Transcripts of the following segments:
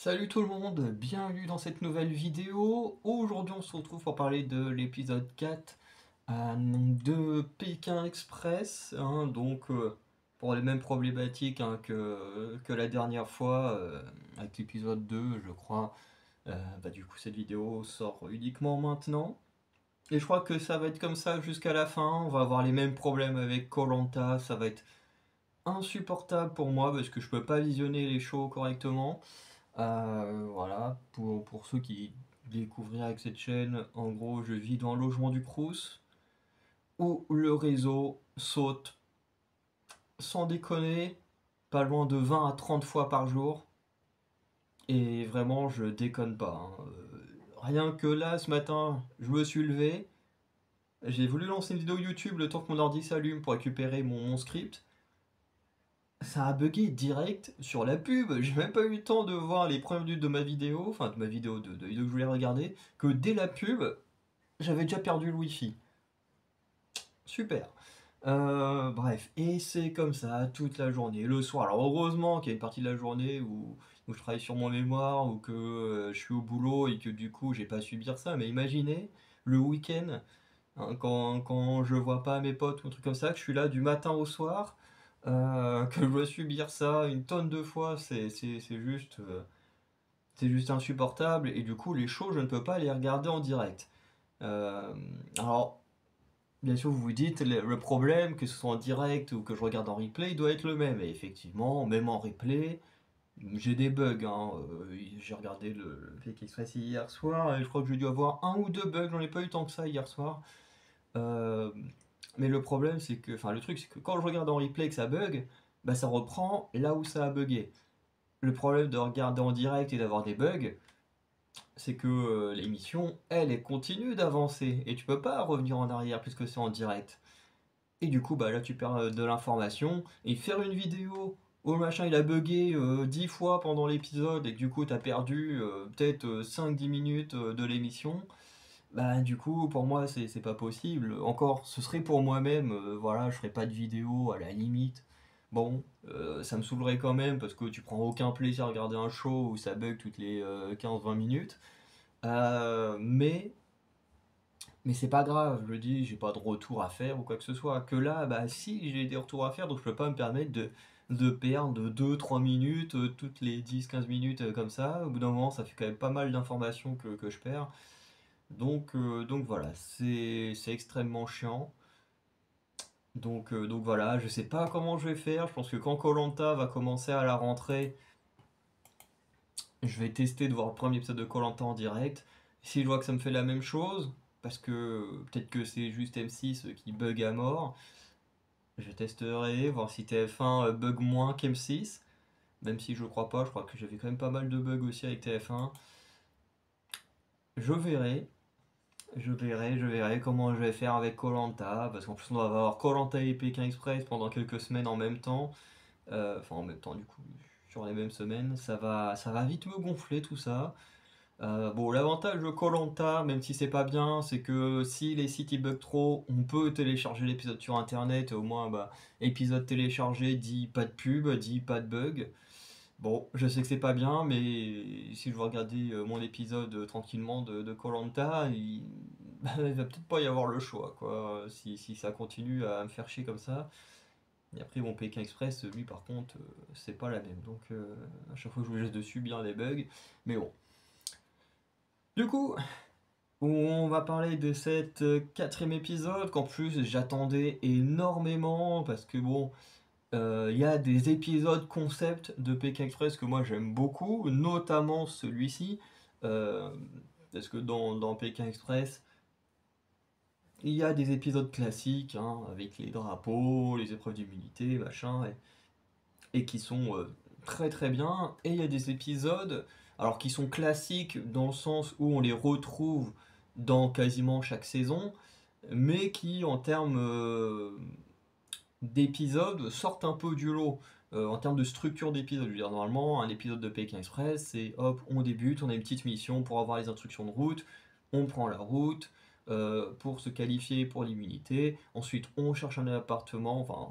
Salut tout le monde, bienvenue dans cette nouvelle vidéo. Aujourd'hui on se retrouve pour parler de l'épisode 4 de Pékin Express, pour les mêmes problématiques que la dernière fois avec l'épisode 2 je crois. Du coup cette vidéo sort uniquement maintenant. Et je crois que ça va être comme ça jusqu'à la fin, on va avoir les mêmes problèmes avec koh, ça va être insupportable pour moi parce que je peux pas visionner les shows correctement. Voilà, pour ceux qui découvriraient avec cette chaîne, en gros, je vis dans le logement du Crous, où le réseau saute, sans déconner, pas loin de 20 à 30 fois par jour. Et vraiment, je déconne pas, hein. Rien que là, ce matin, je me suis levé, j'ai voulu lancer une vidéo YouTube le temps que mon ordi s'allume pour récupérer mon script. Ça a bugué direct sur la pub. J'ai même pas eu le temps de voir les premières minutes de ma vidéo, enfin de ma vidéo de vidéo que je voulais regarder, que dès la pub, j'avais déjà perdu le wifi. Super. Bref, et c'est comme ça toute la journée, le soir. Alors heureusement qu'il y a une partie de la journée où je travaille sur mon mémoire, ou que je suis au boulot et que du coup j'ai pas à subir ça. Mais imaginez le week-end, hein, quand je vois pas mes potes ou un truc comme ça, que je suis là du matin au soir, que je dois subir ça une tonne de fois, c'est juste insupportable. Et du coup, les shows, je ne peux pas les regarder en direct. Euh, alors, bien sûr, vous vous dites, le problème, que ce soit en direct ou que je regarde en replay, il doit être le même. Et effectivement, même en replay, j'ai des bugs, hein. J'ai regardé le Fake Express hier soir et je crois que j'ai dû avoir un ou deux bugs, j'en ai pas eu tant que ça hier soir. Euh, mais le problème, c'est que, enfin, le truc, c'est que quand je regarde en replay et que ça bug, bah ça reprend là où ça a bugué. Le problème de regarder en direct et d'avoir des bugs, c'est que l'émission, elle continue d'avancer et tu peux pas revenir en arrière puisque c'est en direct. Et du coup, bah là, tu perds de l'information et faire une vidéo où le machin il a bugué 10 fois pendant l'épisode et que du coup, t'as perdu peut-être 5-10 minutes de l'émission. Bah, du coup, pour moi, c'est pas possible. Encore, ce serait pour moi-même, voilà, je ferais pas de vidéo à la limite. Bon, ça me saoulerait quand même parce que tu prends aucun plaisir à regarder un show où ça bug toutes les 15-20 minutes. Mais c'est pas grave, je dis, j'ai pas de retour à faire ou quoi que ce soit. Que là, bah si, j'ai des retours à faire, donc je peux pas me permettre de perdre 2-3 minutes toutes les 10-15 minutes comme ça. Au bout d'un moment, ça fait quand même pas mal d'informations que je perds. Donc voilà, c'est extrêmement chiant. Donc voilà, je sais pas comment je vais faire. Je pense que quand koh va commencer à la rentrée, je vais tester de voir le premier épisode de koh en direct. Si je vois que ça me fait la même chose, parce que peut-être que c'est juste M6 qui bug à mort, je testerai, voir si TF1 bug moins qu'M6. Même si je crois pas, je crois que j'avais quand même pas mal de bugs aussi avec TF1. Je verrai. Je verrai comment je vais faire avec koh, parce qu'en plus on va avoir koh et Pékin Express pendant quelques semaines en même temps. Enfin en même temps du coup, sur les mêmes semaines. Ça va vite me gonfler tout ça. Bon, l'avantage de koh, même si c'est pas bien, c'est que si les sites ils bug trop, on peut télécharger l'épisode sur internet, et au moins bah, épisode téléchargé dit pas de pub, dit pas de bug. Bon, je sais que c'est pas bien, mais si je veux regarder mon épisode tranquillement de koh, bah, il va peut-être pas y avoir le choix, quoi, si ça continue à me faire chier comme ça. Et après, mon Pékin Express, lui, par contre, c'est pas la même. Donc, à chaque fois que je me laisse de subir des bugs. Mais bon. Du coup, on va parler de cet quatrième épisode, qu'en plus, j'attendais énormément, parce que bon, il y a des épisodes concept de Pékin Express que moi j'aime beaucoup, notamment celui-ci. Euh, Parce que dans Pékin Express, il y a des épisodes classiques, hein, avec les drapeaux, les épreuves d'immunité, machin, et qui sont très très bien. Et il y a des épisodes, alors qui sont classiques dans le sens où on les retrouve dans quasiment chaque saison, mais qui en termes d'épisodes sortent un peu du lot. En termes de structure d'épisode, je veux dire, normalement, un épisode de Pékin Express, c'est hop, on débute, on a une petite mission pour avoir les instructions de route, on prend la route pour se qualifier pour l'immunité, ensuite on cherche un appartement, enfin,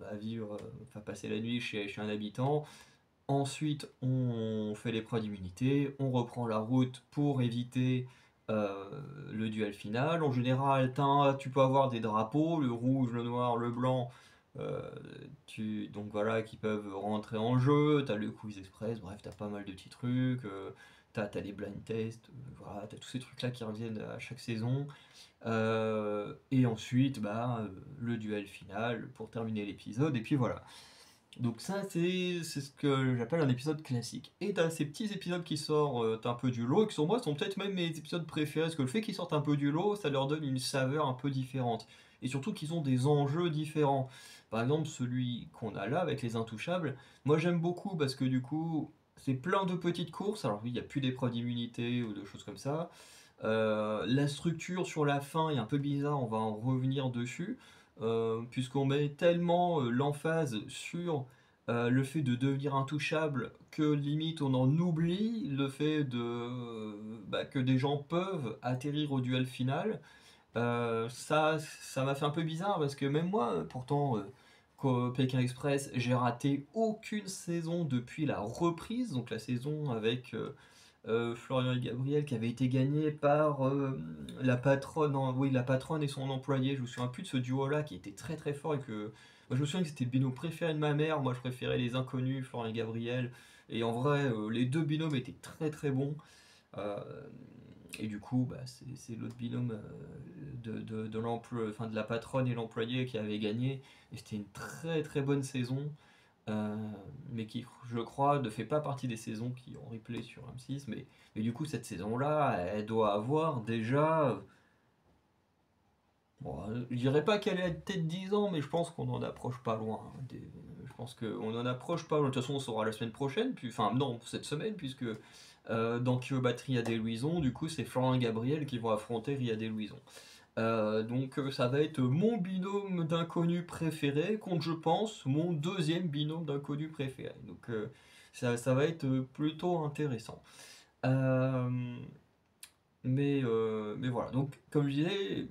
à vivre, enfin, passer la nuit chez un habitant, Ensuite, on fait l'épreuve d'immunité, on reprend la route pour éviter le duel final. En général, tu peux avoir des drapeaux, le rouge, le noir, le blanc, euh, donc voilà, qui peuvent rentrer en jeu. T'as le quiz express, bref, t'as pas mal de petits trucs. T'as les blind tests, voilà, t'as tous ces trucs-là qui reviennent à chaque saison. Et ensuite, le duel final pour terminer l'épisode, et puis voilà. Donc ça, c'est ce que j'appelle un épisode classique. Et t'as ces petits épisodes qui sortent un peu du lot, et qui sur moi sont peut-être même mes épisodes préférés, parce que le fait qu'ils sortent un peu du lot, ça leur donne une saveur un peu différente. Et surtout qu'ils ont des enjeux différents. Par exemple, celui qu'on a là, avec les Intouchables, moi j'aime beaucoup, parce que du coup, c'est plein de petites courses. Alors oui, il n'y a plus d'épreuves d'immunité ou de choses comme ça. La structure sur la fin est un peu bizarre, on va en revenir dessus, puisqu'on met tellement l'emphase sur le fait de devenir intouchable que limite on en oublie le fait que des gens peuvent atterrir au duel final. Ça m'a fait un peu bizarre parce que même moi, pourtant, Pékin Express, j'ai raté aucune saison depuis la reprise, donc la saison avec Florian et Gabriel qui avait été gagné par la patronne, oui, la patronne et son employé. Je me souviens plus de ce duo-là qui était très très fort et que moi, je me souviens que c'était le binôme préféré de ma mère. Moi, je préférais les inconnus, Florian et Gabriel. Et en vrai, les deux binômes étaient très très bons. Euh, et du coup, c'est l'autre binôme enfin, de la patronne et l'employé qui avait gagné. Et c'était une très très bonne saison. Euh, mais qui, je crois, ne fait pas partie des saisons qui ont replay sur M6. Mais du coup, cette saison-là, elle doit avoir déjà. Bon, je dirais pas qu'elle a peut-être 10 ans, mais je pense qu'on en approche pas loin, hein. Je pense qu'on en approche pas loin. De toute façon, on saura la semaine prochaine, puis, enfin, non, cette semaine, puisque dans Qui veut battre Riyad et Louison, du coup, c'est Florent et Gabriel qui vont affronter Riyad et Louison. Donc ça va être mon binôme d'inconnus préféré contre, je pense, mon deuxième binôme d'inconnus préféré. Donc ça va être plutôt intéressant. Euh, mais voilà, donc comme je disais,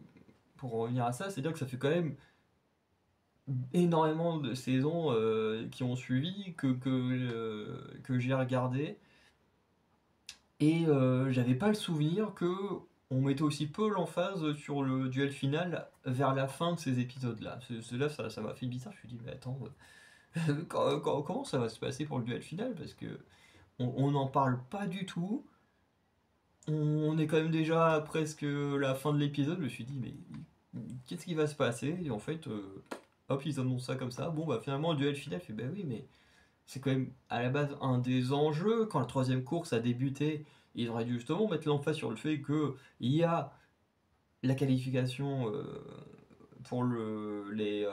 pour revenir à ça, c'est-à-dire que ça fait quand même énormément de saisons qui ont suivi, que j'ai regardé. Et j'avais pas le souvenir que on mettait aussi peu l'emphase sur le duel final vers la fin de ces épisodes-là. Là, ça m'a fait bizarre. Je me suis dit, mais attends, comment ça va se passer pour le duel final? Parce que on n'en parle pas du tout. On est quand même déjà à presque la fin de l'épisode. Je me suis dit, mais qu'est-ce qui va se passer? Et en fait, hop, ils annoncent ça comme ça. Bon, bah finalement, le duel final, je fais, bah oui, mais c'est quand même à la base un des enjeux. Quand la troisième course a débuté, ils auraient dû justement mettre l'emphase sur le fait qu'il y a la qualification pour les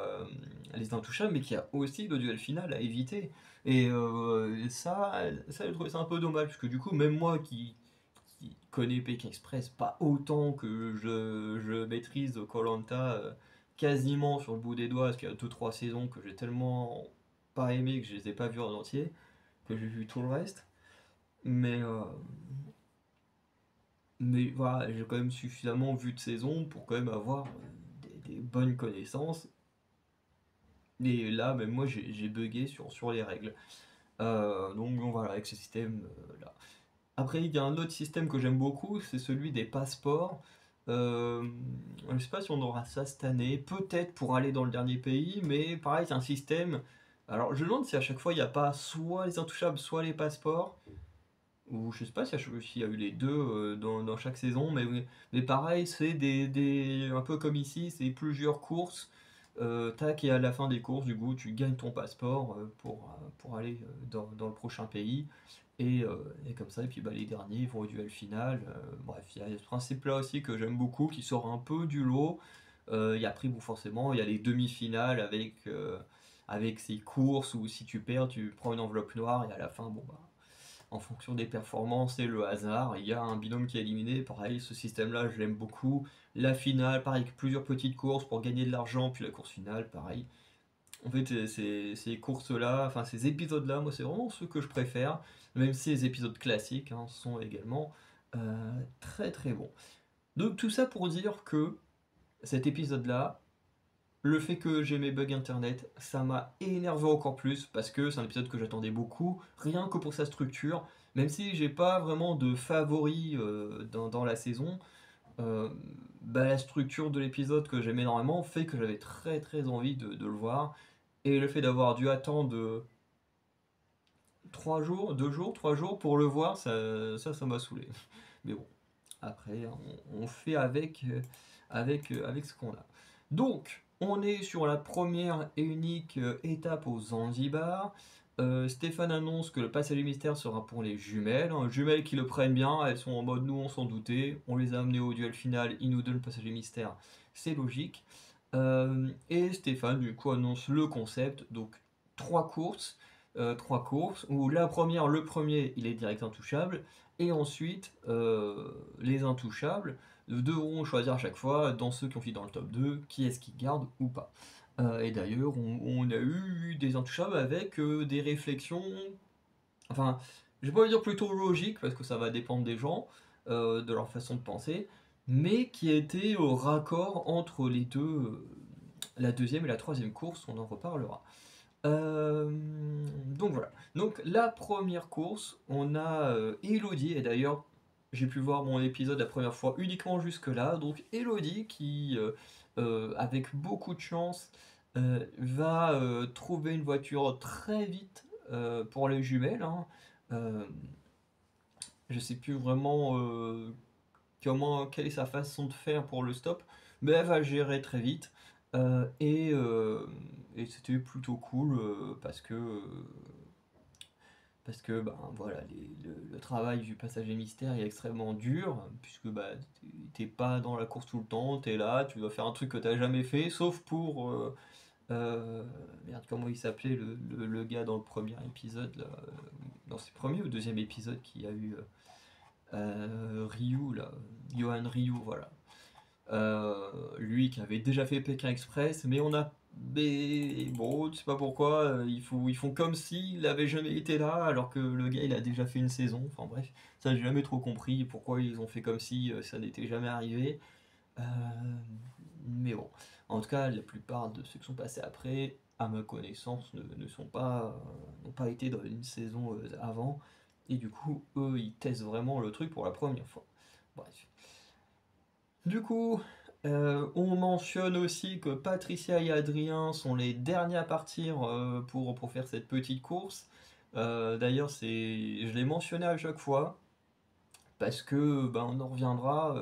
intouchables, mais qu'il y a aussi le duel final à éviter. Et ça je trouve ça un peu dommage, parce que du coup, même moi qui connais Pékin Express pas autant que je maîtrise koh quasiment sur le bout des doigts, parce qu'il y a deux trois saisons que j'ai tellement pas aimé que je les ai pas vues en entier, que j'ai vu tout le reste. Mais, euh, mais voilà, j'ai quand même suffisamment vu de saisons pour quand même avoir des bonnes connaissances. Et là, même moi, j'ai bugué sur les règles. Donc bon, voilà, avec ce système-là. Après, il y a un autre système que j'aime beaucoup, c'est celui des passeports. Je ne sais pas si on aura ça cette année, peut-être pour aller dans le dernier pays, mais pareil, c'est un système. Alors, je me demande si à chaque fois il n'y a pas soit les intouchables, soit les passeports. Ou je sais pas s'il y a eu les deux dans chaque saison, mais pareil, c'est un peu comme ici, c'est plusieurs courses. Tac, et à la fin des courses, du coup, tu gagnes ton passeport pour aller dans le prochain pays. Et comme ça, et puis les derniers vont au duel final. Bref, il y a ce principe-là aussi que j'aime beaucoup, qui sort un peu du lot. Et après, bon, forcément, il y a les demi-finales avec ces courses où si tu perds, tu prends une enveloppe noire et à la fin, bon, bah, en fonction des performances et le hasard, il y a un binôme qui est éliminé. Pareil, ce système-là, je l'aime beaucoup. La finale, pareil, avec plusieurs petites courses pour gagner de l'argent, puis la course finale, pareil. En fait, ces courses-là, enfin ces épisodes-là, moi, c'est vraiment ceux que je préfère, même si les épisodes classiques sont également très très bons. Donc tout ça pour dire que cet épisode-là, le fait que j'ai mes bugs internet, ça m'a énervé encore plus parce que c'est un épisode que j'attendais beaucoup, rien que pour sa structure. Même si j'ai pas vraiment de favoris dans la saison, euh, bah, la structure de l'épisode que j'aime énormément fait que j'avais très très envie de le voir. Et le fait d'avoir dû attendre 3 jours, 2 jours, 3 jours pour le voir, ça m'a saoulé. Mais bon, après, on fait avec ce qu'on a. Donc, on est sur la première et unique étape aux Zanzibar. Stéphane annonce que le passage mystère sera pour les jumelles. Hein. Jumelles qui le prennent bien, elles sont en mode nous on s'en doutait. On les a amenées au duel final, ils nous donnent le passage mystère, c'est logique. Et Stéphane du coup annonce le concept, donc 3 courses. 3 courses, où la première, le premier, il est direct intouchable, et ensuite, les intouchables devront choisir à chaque fois, dans ceux qui ont fini dans le top 2, qui est-ce qu'ils gardent ou pas. Et d'ailleurs, on a eu des intouchables avec des réflexions, enfin, je vais pas dire plutôt logiques, parce que ça va dépendre des gens, de leur façon de penser, mais qui étaient au raccord entre les deux, la deuxième et la troisième course, on en reparlera. Donc voilà. Donc la première course, on a Elodie, et d'ailleurs j'ai pu voir mon épisode la première fois uniquement jusque-là. Donc Elodie qui, avec beaucoup de chance, va trouver une voiture très vite pour les jumelles. Hein. Euh, je sais plus vraiment quelle est sa façon de faire pour le stop, mais elle va gérer très vite. Et c'était plutôt cool parce que ben, voilà, le travail du passager mystère est extrêmement dur, puisque bah, t'es pas dans la course tout le temps, t'es là, tu dois faire un truc que t'as jamais fait, sauf pour... merde, comment il s'appelait le gars dans le premier épisode, là, dans ses premiers ou deuxième épisode qui a eu Ryu, là, Johan Ryu, voilà. Lui qui avait déjà fait Pékin Express, mais on a. Mais bon, je sais pas pourquoi, ils font comme s'il avait jamais été là, alors que le gars il a déjà fait une saison. Enfin bref, ça j'ai jamais trop compris pourquoi ils ont fait comme si ça n'était jamais arrivé. Euh, mais bon, en tout cas, la plupart de ceux qui sont passés après, à ma connaissance, ne sont pas, n'ont pas été dans une saison avant. Et du coup, eux, ils testent vraiment le truc pour la première fois. Bref. Du coup, on mentionne aussi que Patricia et Adrien sont les derniers à partir pour faire cette petite course. D'ailleurs, je l'ai mentionné à chaque fois, parce que ben, on en reviendra.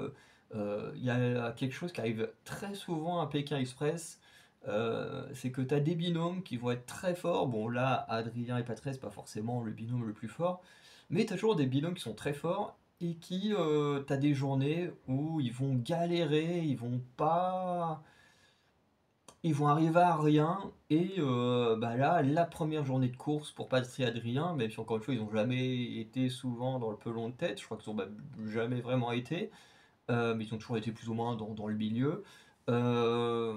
Il y a quelque chose qui arrive très souvent à Pékin Express. C'est que tu as des binômes qui vont être très forts. Bon, là, Adrien et Patrice, pas forcément le binôme le plus fort, mais tu as toujours des binômes qui sont très forts et qui, tu as des journées où ils vont galérer, ils vont arriver à rien. Et bah là, la première journée de course pour Patrice et Adrien, même si encore une fois, ils n'ont jamais été souvent dans le pelon de tête, je crois qu'ils n'ont jamais vraiment été, mais ils ont toujours été plus ou moins dans le milieu. Euh,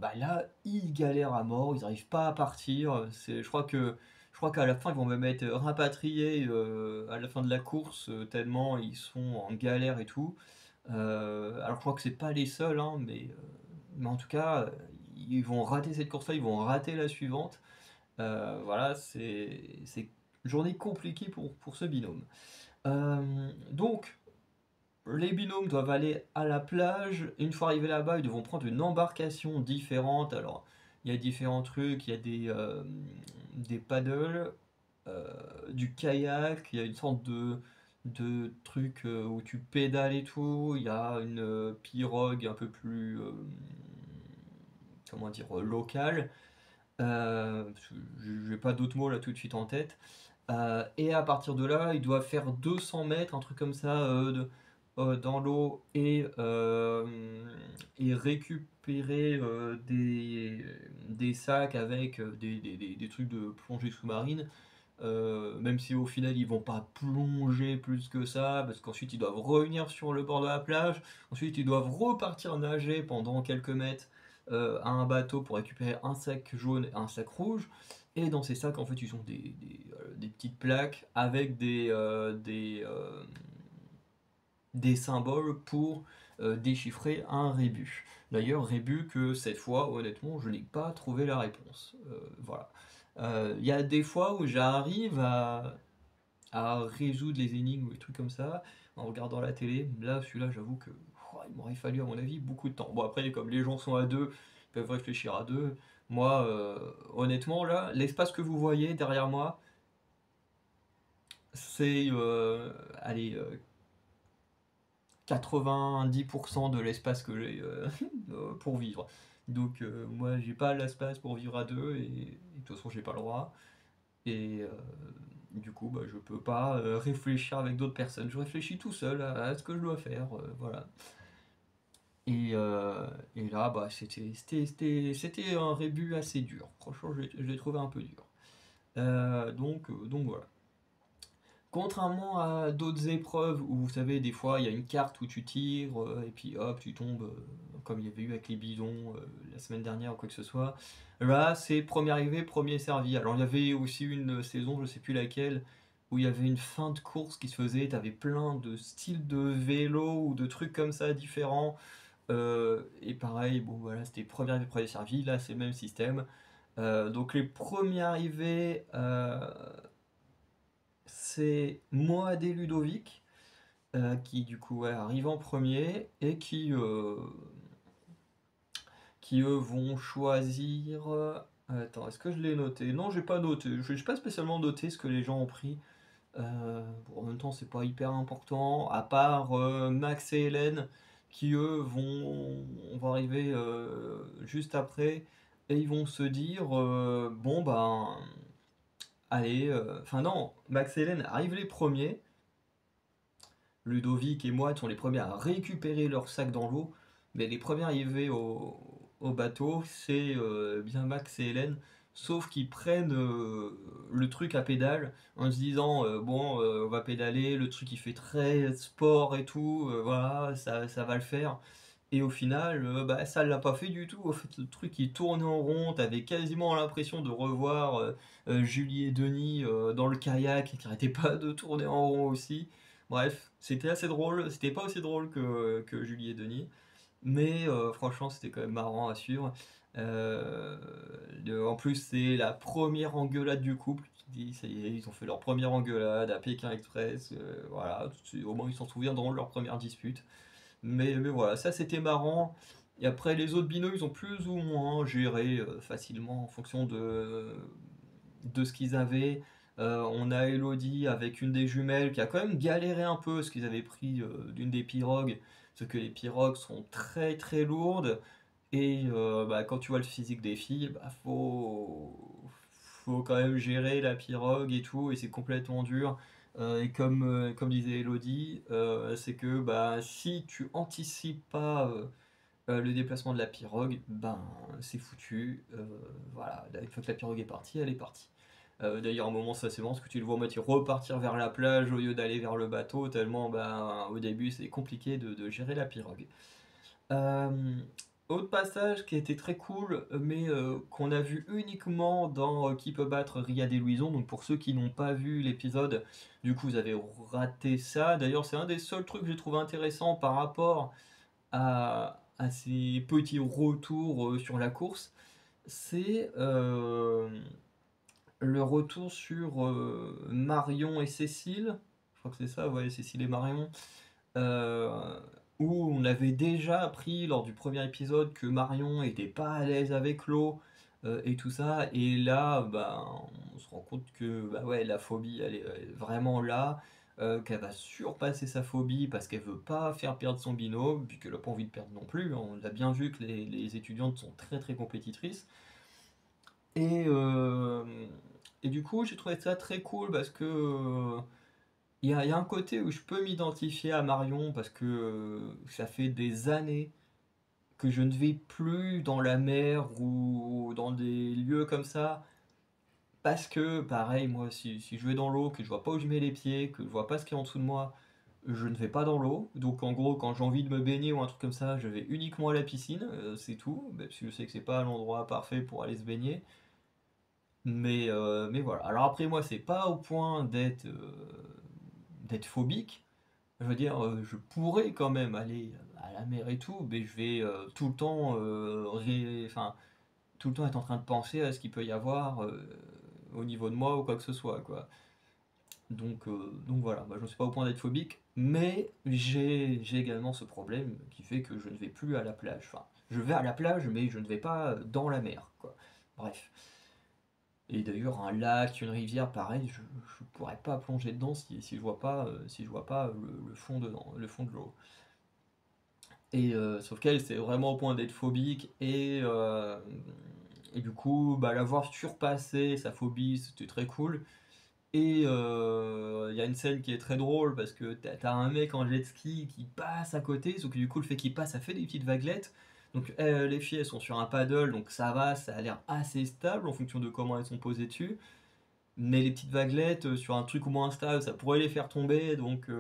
Bah là, ils galèrent à mort, ils n'arrivent pas à partir. Je crois qu'à la fin, ils vont même être rapatriés à la fin de la course, tellement ils sont en galère et tout. Alors je crois que c'est pas les seuls, hein, mais en tout cas, ils vont rater cette course-là, ils vont rater la suivante. Voilà, c'est une journée compliquée pour ce binôme. Donc, les binômes doivent aller à la plage. Une fois arrivés là-bas, ils devront prendre une embarcation différente. Alors, il y a différents trucs. Il y a des paddles, du kayak. Il y a une sorte de truc où tu pédales et tout. Il y a une pirogue un peu plus, comment dire, locale. Je n'ai pas d'autres mots là tout de suite en tête. Et à partir de là, ils doivent faire 200 mètres, un truc comme ça, dans l'eau et récupérer des sacs avec des trucs de plongée sous-marine. Même si au final ils vont pas plonger plus que ça, parce qu'ensuite ils doivent revenir sur le bord de la plage, ensuite ils doivent repartir nager pendant quelques mètres à un bateau pour récupérer un sac jaune et un sac rouge. Et dans ces sacs, en fait, ils ont des petites plaques avec des symboles pour déchiffrer un rébus. D'ailleurs, rébus que cette fois, honnêtement, je n'ai pas trouvé la réponse. Voilà. Il y a des fois où j'arrive à résoudre les énigmes ou les trucs comme ça en regardant la télé. Là, celui-là, j'avoue que il m'aurait fallu, à mon avis, beaucoup de temps. Bon, après, comme les gens sont à deux, ils peuvent réfléchir à deux. Moi, honnêtement, là, l'espace que vous voyez derrière moi, c'est, allez, 90% de l'espace que j'ai pour vivre. Donc, moi, j'ai pas l'espace pour vivre à deux et de toute façon, j'ai pas le droit. Et du coup, bah, je peux pas réfléchir avec d'autres personnes. Je réfléchis tout seul à ce que je dois faire. Voilà. Et, euh, et là, bah, c'était un rébut assez dur. Franchement, je l'ai trouvé un peu dur. Donc voilà. Contrairement à d'autres épreuves où vous savez, des fois il y a une carte où tu tires et puis hop, tu tombes, comme il y avait eu avec les bidons la semaine dernière ou quoi que ce soit. Là, c'est premier arrivé, premier servi. Alors il y avait aussi une saison, je sais plus laquelle, où il y avait une fin de course qui se faisait. Tu avais plein de styles de vélo ou de trucs comme ça différents. Et pareil, bon voilà, c'était premier arrivé, premier servi. Là, c'est le même système. Donc les premiers arrivés. C'est Moad et Ludovic qui du coup ouais, arrivent en premier et qui eux vont choisir. Attends, est-ce que je l'ai noté? Non, j'ai pas noté. Je n'ai pas spécialement noté ce que les gens ont pris. Bon, en même temps, c'est pas hyper important. À part Max et Hélène qui eux vont arriver juste après et ils vont se dire bon ben allez, enfin non, Max et Hélène arrivent les premiers. Ludovic et moi sont les premiers à récupérer leur sac dans l'eau, mais les premiers arrivés au bateau, c'est bien Max et Hélène, sauf qu'ils prennent le truc à pédale en se disant bon, on va pédaler, le truc il fait très sport et tout, voilà, ça va le faire. Et au final, bah, ça l'a pas fait du tout. En fait, le truc il tournait en rond, t'avais quasiment l'impression de revoir Julie et Denis dans le kayak qui arrêtaient pas de tourner en rond aussi. Bref, c'était assez drôle. C'était pas aussi drôle que Julie et Denis, mais franchement, c'était quand même marrant à suivre. Euh, En plus, c'est la première engueulade du couple. Tu te dis, ça y est, ils ont fait leur première engueulade à Pékin Express. Voilà, au moins ils s'en souviendront de leur première dispute. Mais voilà, ça c'était marrant. Et après, les autres binômes, ils ont plus ou moins géré facilement en fonction de ce qu'ils avaient. On a Elodie avec une des jumelles qui a quand même galéré un peu parce qu'ils avaient pris d'une des pirogues. Parce que les pirogues sont très très lourdes. Et bah, quand tu vois le physique des filles, bah, faut quand même gérer la pirogue et tout. Et c'est complètement dur. Et comme disait Elodie, c'est que bah, si tu anticipes pas le déplacement de la pirogue, ben c'est foutu. Voilà, une fois que la pirogue est partie, elle est partie. D'ailleurs, à un moment, ça c'est marrant parce que tu le vois moitié repartir vers la plage au lieu d'aller vers le bateau, tellement ben, au début c'est compliqué de gérer la pirogue. Euh, Autre passage qui était très cool, mais qu'on a vu uniquement dans Qui peut battre Riyad et Louison. Donc pour ceux qui n'ont pas vu l'épisode, du coup vous avez raté ça. D'ailleurs, c'est un des seuls trucs que j'ai trouvé intéressant par rapport à ces petits retours sur la course. C'est le retour sur Marion et Cécile. Je crois que c'est ça, ouais, Cécile et Marion euh, où on avait déjà appris lors du premier épisode que Marion était pas à l'aise avec l'eau et tout ça, et là, bah, on se rend compte que bah ouais, la phobie, elle est vraiment là, qu'elle va surpasser sa phobie parce qu'elle veut pas faire perdre son binôme, puis qu'elle a pas envie de perdre non plus. On a bien vu que les étudiantes sont très très compétitrices. Et, euh, et du coup, j'ai trouvé ça très cool parce que il y a un côté où je peux m'identifier à Marion parce que ça fait des années que je ne vais plus dans la mer ou dans des lieux comme ça. Parce que, pareil, moi, si je vais dans l'eau, que je vois pas où je mets les pieds, que je vois pas ce qu'il y a en dessous de moi, je ne vais pas dans l'eau. Donc, en gros, quand j'ai envie de me baigner ou un truc comme ça, je vais uniquement à la piscine, c'est tout. Même si je sais que c'est pas l'endroit parfait pour aller se baigner. Mais voilà. Alors, après, moi, c'est pas au point d'être phobique. Je veux dire, je pourrais quand même aller à la la mer et tout, mais je vais tout le temps, enfin, tout le temps être en train de penser à ce qu'il peut y avoir au niveau de moi ou quoi que ce soit, quoi. Donc voilà, moi, je ne suis pas au point d'être phobique, mais j'ai également ce problème qui fait que je ne vais plus à la plage. Enfin, je vais à la plage, mais je ne vais pas dans la mer, quoi. Bref. Et d'ailleurs, un lac, une rivière, pareil, je ne pourrais pas plonger dedans si je vois pas, si je vois pas le fond dedans, le fond de l'eau. Et sauf qu'elle, c'est vraiment au point d'être phobique et du coup, bah, l'avoir surpassé, sa phobie, c'était très cool. Et il y a une scène qui est très drôle parce que t'as un mec en jet ski qui passe à côté, sauf que du coup le fait qu'il passe, ça fait des petites vaguelettes. Donc les filles elles sont sur un paddle, donc ça va, ça a l'air assez stable en fonction de comment elles sont posées dessus. Mais les petites vaguelettes sur un truc moins stable, ça pourrait les faire tomber. Donc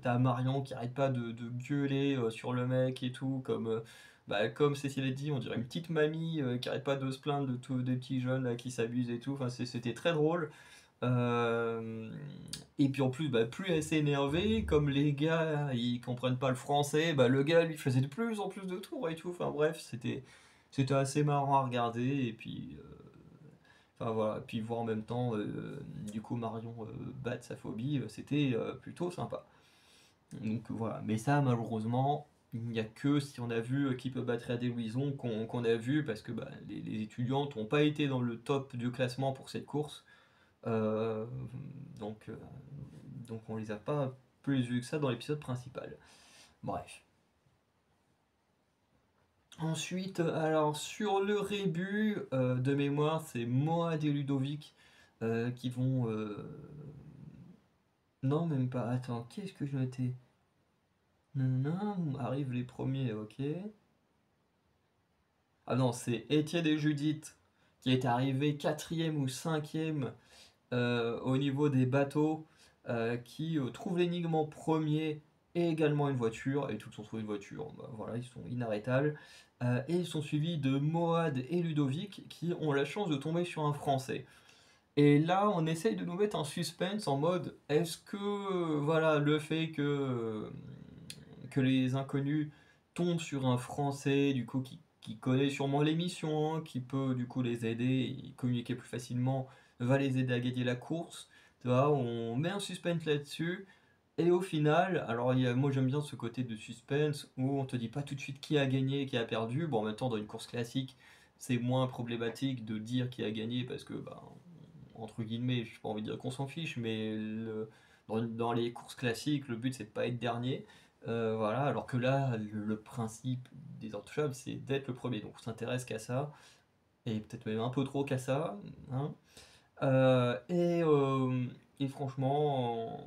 t'as Marion qui arrête pas de gueuler sur le mec et tout, comme Cécile a dit, on dirait une petite mamie qui arrête pas de se plaindre de tous des petits jeunes là, qui s'abusent et tout. Enfin, c'était très drôle. Euh, et puis en plus, bah, plus elle s'est énervée, comme les gars ils comprennent pas le français, bah, le gars lui faisait de plus en plus de tours et tout. Enfin bref, c'était assez marrant à regarder. Et puis, enfin voilà, puis voir en même temps, du coup Marion battre sa phobie, c'était plutôt sympa. Donc voilà, mais ça malheureusement, il n'y a que si on a vu qui peut battre à des Louison qu'on a vu parce que bah, les étudiantes n'ont pas été dans le top du classement pour cette course. Euh, donc, euh, donc on les a pas plus vus que ça dans l'épisode principal. Bref. Ensuite, alors sur le rébut de mémoire, c'est Moad et Ludovic qui vont. Non, même pas. Attends, qu'est-ce que je notais? Non, arrivent les premiers, ok. Ah non, c'est Étienne et Judith qui est arrivé quatrième ou cinquième au niveau des bateaux qui trouvent l'énigme en premier et également une voiture, et tous ont trouvé une voiture, bah, voilà, ils sont inarrêtables. Et ils sont suivis de Moad et Ludovic qui ont la chance de tomber sur un Français. Et là, on essaye de nous mettre un suspense en mode est-ce que voilà le fait que les inconnus tombent sur un Français du coup qui connaît sûrement l'émission, qui peut du coup les aider et communiquer plus facilement, va les aider à gagner la course. Tu vois, on met un suspense là-dessus. Et au final, alors moi j'aime bien ce côté de suspense où on te dit pas tout de suite qui a gagné, qui a perdu. Bon, en même temps, dans une course classique, c'est moins problématique de dire qui a gagné parce que, bah, entre guillemets, je pas envie de dire qu'on s'en fiche, mais dans les courses classiques, le but c'est de pas être dernier. Voilà, alors que là, le principe des intouchables, c'est d'être le premier. Donc on s'intéresse qu'à ça, et peut-être même un peu trop qu'à ça, hein. Euh, et, euh, et franchement,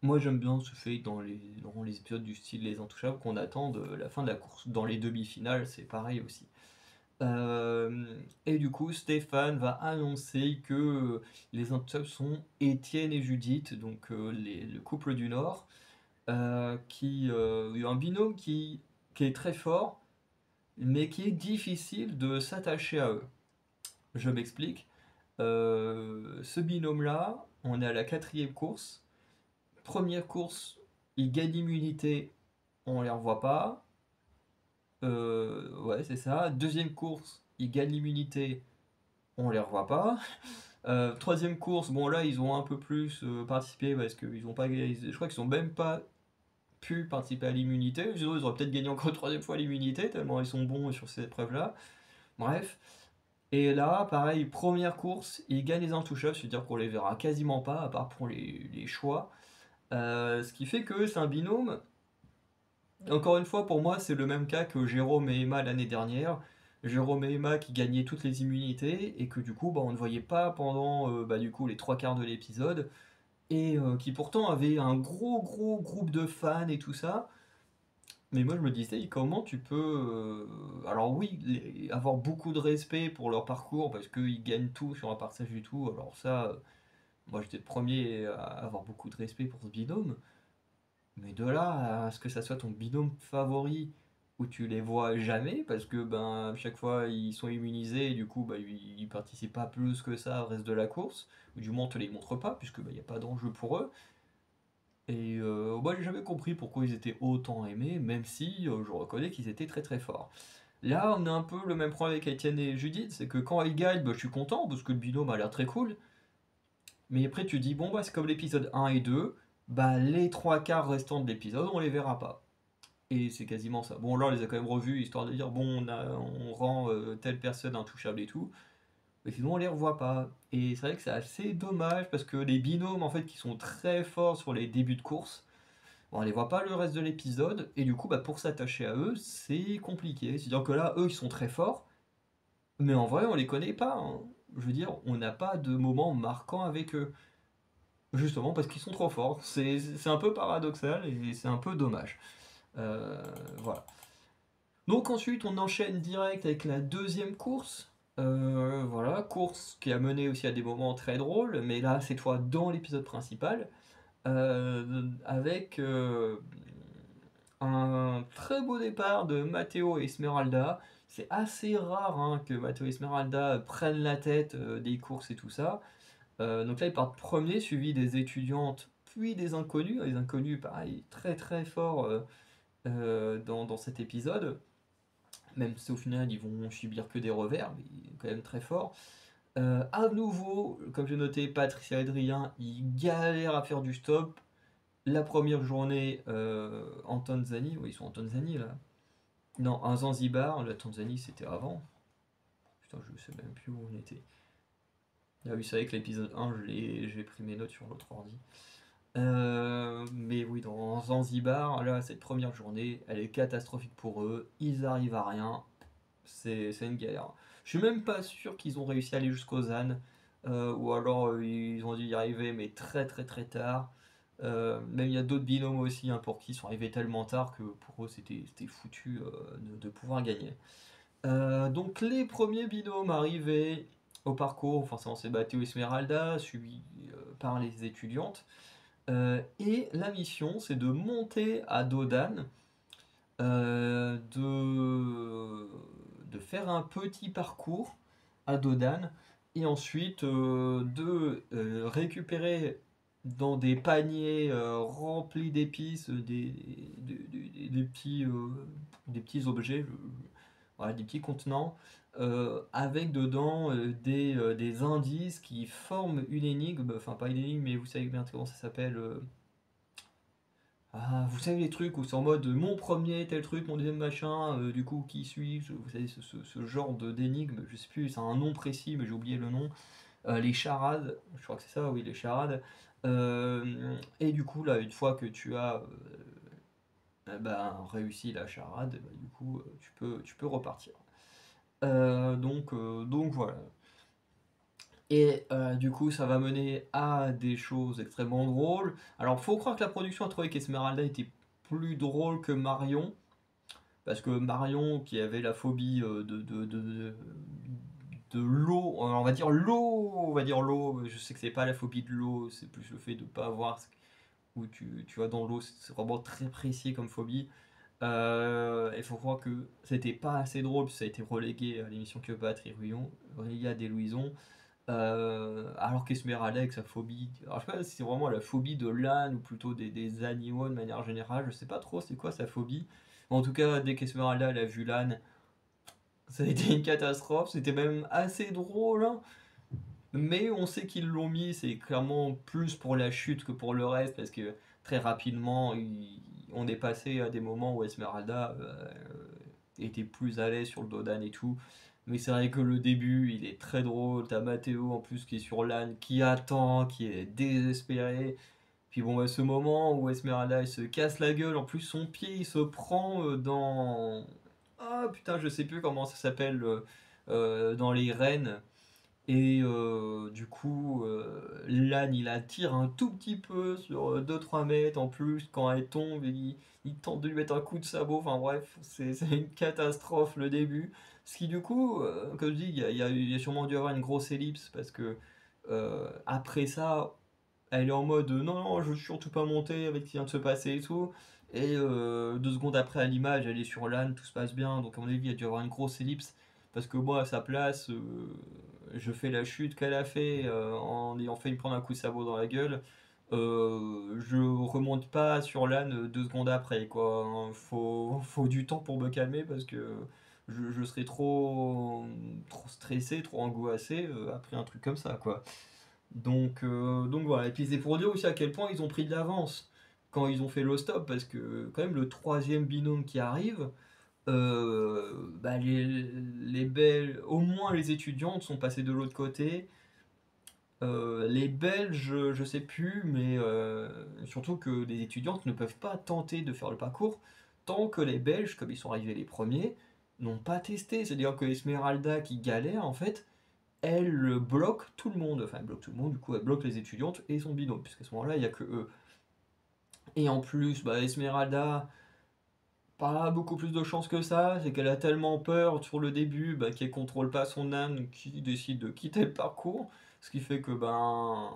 moi j'aime bien ce fait dans les épisodes du style Les Intouchables qu'on attend de la fin de la course. Dans les demi-finales, c'est pareil aussi. Euh, et du coup, Stéphane va annoncer que les Intouchables sont Étienne et Judith, donc le couple du Nord, il y a un binôme qui est très fort, mais qui est difficile de s'attacher à eux. Je m'explique. Ce binôme-là, on est à la quatrième course. Première course, ils gagnent l'immunité, on les revoit pas. Ouais, c'est ça. Deuxième course, ils gagnent l'immunité, on les revoit pas. Troisième course, bon là ils ont un peu plus participé parce qu'ils ont pas, je crois qu'ils ont même pas pu participer à l'immunité. Sinon ils auraient peut-être gagné encore une troisième fois l'immunité tellement ils sont bons sur cette épreuve-là. Bref. Et là, pareil, première course, ils gagnent les intouchables, c'est-à-dire qu'on les verra quasiment pas, à part pour les choix. Ce qui fait que c'est un binôme. Encore une fois, pour moi, c'est le même cas que Jérôme et Emma l'année dernière. Jérôme et Emma qui gagnaient toutes les immunités et que du coup, bah, on ne voyait pas pendant bah, du coup, les trois quarts de l'épisode et qui pourtant avaient un gros gros groupe de fans et tout ça. Mais moi, je me disais, comment tu peux. Alors, oui, avoir beaucoup de respect pour leur parcours parce qu'ils gagnent tout sur un partage du tout. Alors, ça, moi, j'étais le premier à avoir beaucoup de respect pour ce binôme. Mais de là à ce que ça soit ton binôme favori où tu les vois jamais parce que ben à chaque fois ils sont immunisés et du coup bah, ils participent pas plus que ça au reste de la course ou du moins on te les montre pas puisque bah, il n'y a pas d'enjeu pour eux et moi j'ai jamais compris pourquoi ils étaient autant aimés, même si je reconnais qu'ils étaient très très forts. Là, on a un peu le même problème avec Étienne et Judith, c'est que quand ils gagnent, je suis content parce que le binôme a l'air très cool. Mais après, tu dis, bon, c'est comme l'épisode 1 et 2, les trois quarts restants de l'épisode, on les verra pas. Et c'est quasiment ça. Bon, là, on les a quand même revus, histoire de dire, bon, on rend telle personne intouchable et tout. Mais sinon, on les revoit pas. Et c'est vrai que c'est assez dommage, parce que les binômes, en fait, qui sont très forts sur les débuts de course, bon, on les voit pas le reste de l'épisode, et du coup, pour s'attacher à eux, c'est compliqué. C'est-à-dire que là, eux, ils sont très forts, mais en vrai, on les connaît pas, hein. Je veux dire, on n'a pas de moment marquant avec eux. Justement parce qu'ils sont trop forts. C'est un peu paradoxal et c'est un peu dommage. Euh, voilà. Donc ensuite, on enchaîne direct avec la deuxième course. Voilà, course qui a mené aussi à des moments très drôles, mais là, cette fois dans l'épisode principal, avec un très beau départ de Matteo et Esmeralda. C'est assez rare hein, que Matteo et Esmeralda prennent la tête des courses et tout ça. Donc là, ils partent premiers, suivis des étudiantes, puis des inconnus. Les inconnus, pareil, très très forts dans cet épisode. Même si au final, ils vont subir que des revers, mais quand même très forts. À nouveau, comme j'ai noté, Patricia et Adrien, ils galèrent à faire du stop. La première journée en Tanzanie, oui, ils sont en Tanzanie là. Non, à Zanzibar, la Tanzanie c'était avant. Putain, je sais même plus où on était. Ah oui, c'est vrai que l'épisode 1, j'ai pris mes notes sur l'autre ordi. Mais oui, dans Zanzibar, là, cette première journée, elle est catastrophique pour eux. Ils arrivent à rien. C'est une galère. Je suis même pas sûr qu'ils ont réussi à aller jusqu'aux ZAN. Ou alors ils ont dû y arriver, mais très très très tard. Même il y a d'autres binômes aussi hein, pour qui ils sont arrivés tellement tard que pour eux c'était foutu de pouvoir gagner. Donc les premiers binômes arrivés au parcours, forcément c'est Matteo Esmeralda, suivi par les étudiantes. Et la mission, c'est de monter à Dodane, de faire un petit parcours à Dodane, et ensuite de récupérer dans des paniers remplis d'épices des petits objets, voilà, des petits contenants, avec dedans des indices qui forment une énigme, enfin pas une énigme, mais vous savez bien comment ça s'appelle. Vous savez les trucs où c'est en mode mon premier tel truc, mon deuxième machin, du coup qui suis-je, vous savez ce genre d'énigme, je sais plus, c'est un nom précis mais j'ai oublié le nom. Les charades, je crois que c'est ça, oui les charades. Et du coup là une fois que tu as réussi la charade, du coup tu peux repartir. Donc voilà. Et du coup, ça va mener à des choses extrêmement drôles. Alors, faut croire que la production a trouvé qu'Esmeralda était plus drôle que Marion. Parce que Marion, qui avait la phobie de l'eau, on va dire l'eau, je sais que c'est pas la phobie de l'eau, c'est plus le fait de pas voir où tu vas dans l'eau, c'est vraiment très précis comme phobie. Il faut croire que c'était pas assez drôle, puis ça a été relégué à l'émission Que Patrick Rouillon, Ria des Louison. Alors qu'Esmeralda avec sa phobie, alors je sais pas si c'est vraiment la phobie de l'âne ou plutôt des animaux de manière générale, je sais pas trop c'est quoi sa phobie. En tout cas, dès qu'Esmeralda elle a vu l'âne, ça a été une catastrophe, c'était même assez drôle, hein. Mais on sait qu'ils l'ont mis, c'est clairement plus pour la chute que pour le reste, parce que très rapidement, on est passé à des moments où Esmeralda était plus à l'aise sur le dos d'âne et tout. Mais c'est vrai que le début, il est très drôle. T'as Mathéo en plus qui est sur l'âne, qui attend, qui est désespéré. Puis bon, ce moment où Esmeralda il se casse la gueule, en plus son pied il se prend dans. Ah putain, je sais plus comment ça s'appelle, dans les rênes. Et du coup, l'âne il attire un tout petit peu sur 2-3 mètres en plus. Quand elle tombe, il tente de lui mettre un coup de sabot. Enfin bref, c'est une catastrophe le début. Ce qui, du coup, comme je dis, il y a sûrement dû avoir une grosse ellipse parce que après ça, elle est en mode non, non, je veux surtout pas monter avec ce qui vient de se passer et tout. Et 2 secondes après, à l'image, elle est sur l'âne, tout se passe bien. Donc, à mon avis, il y a dû avoir une grosse ellipse. Parce que moi, à sa place, je fais la chute qu'elle a fait en ayant failli me prendre un coup de sabot dans la gueule. je remonte pas sur l'âne 2 secondes après, quoi, hein. Faut du temps pour me calmer parce que je serais trop stressé, trop angoissé, après un truc comme ça, quoi. Donc voilà. Et puis c'est pour dire aussi à quel point ils ont pris de l'avance quand ils ont fait le stop, parce que quand même le troisième binôme qui arrive, bah les Belges, au moins les étudiantes sont passées de l'autre côté. Les Belges, je sais plus, mais surtout que les étudiantes ne peuvent pas tenter de faire le parcours tant que les Belges, comme ils sont arrivés les premiers, n'ont pas testé. C'est-à-dire que Esmeralda qui galère, en fait, elle bloque tout le monde. Enfin, elle bloque tout le monde, du coup, elle bloque les étudiantes et son binôme, puisqu'à ce moment-là, il n'y a que eux. Et en plus, bah, Esmeralda, pas beaucoup plus de chance que ça, c'est qu'elle a tellement peur sur le début bah, qu'elle contrôle pas son âne qui décide de quitter le parcours. Ce qui fait que ben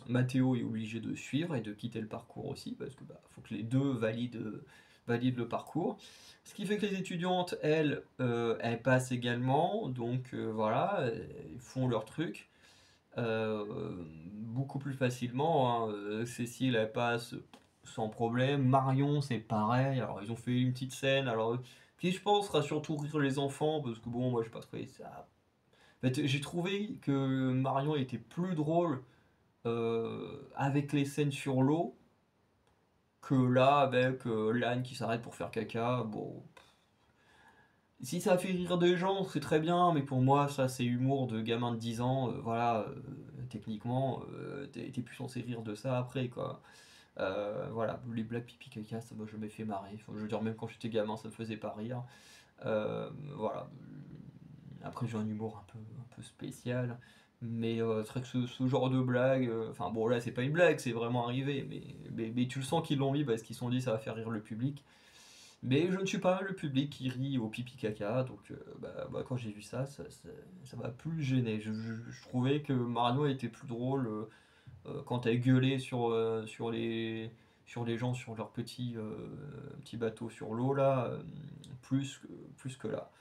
Mathéo est obligé de suivre et de quitter le parcours aussi, parce que bah, faut que les deux valident le parcours. Ce qui fait que les étudiantes, elles passent également, donc voilà, elles font leur truc euh, beaucoup plus facilement, hein. Cécile, elle passe sans problème. Marion, c'est pareil. Alors, ils ont fait une petite scène. Alors, qui je pense sera surtout rire les enfants, parce que bon, moi, j'ai pas trouvé ça. En fait, j'ai trouvé que Marion était plus drôle avec les scènes sur l'eau que là avec l'âne qui s'arrête pour faire caca. Bon, si ça fait rire des gens, c'est très bien, mais pour moi, ça, c'est humour de gamin de 10 ans. Voilà, techniquement, t'es plus censé rire de ça après, quoi. Voilà, les blagues pipi caca, ça m'a jamais fait marrer. Enfin, je veux dire, même quand j'étais gamin, ça me faisait pas rire. Voilà. Après, j'ai un humour un peu spécial. Mais c'est vrai que ce genre de blague, enfin bon là c'est pas une blague, c'est vraiment arrivé, mais tu le sens qu'ils l'ont mis parce qu'ils se sont dit ça va faire rire le public. Mais je ne suis pas le public qui rit au pipi caca, donc quand j'ai vu ça m'a plus gêné. Je trouvais que Marion était plus drôle quand elle gueulait sur les gens sur leur petit bateau sur l'eau là, plus que là.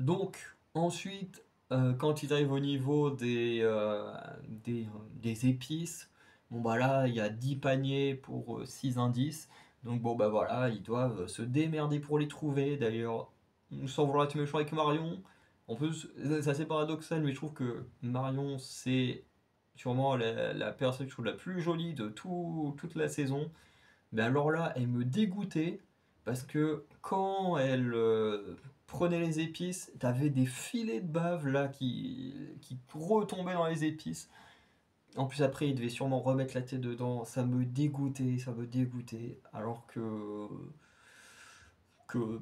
Donc ensuite, quand ils arrivent au niveau des, des épices, bon bah là il y a 10 paniers pour 6 indices. Donc bon bah voilà, ils doivent se démerder pour les trouver. D'ailleurs, sans vouloir être méchant avec Marion, en plus c'est assez paradoxal, mais je trouve que Marion c'est sûrement la personne que je trouve la plus jolie de toute la saison. Mais alors là, elle me dégoûtait parce que quand elle prenait les épices, t'avais des filets de bave là qui retombaient dans les épices. En plus après, il devait sûrement remettre la tête dedans. Ça me dégoûtait, ça me dégoûtait. Alors que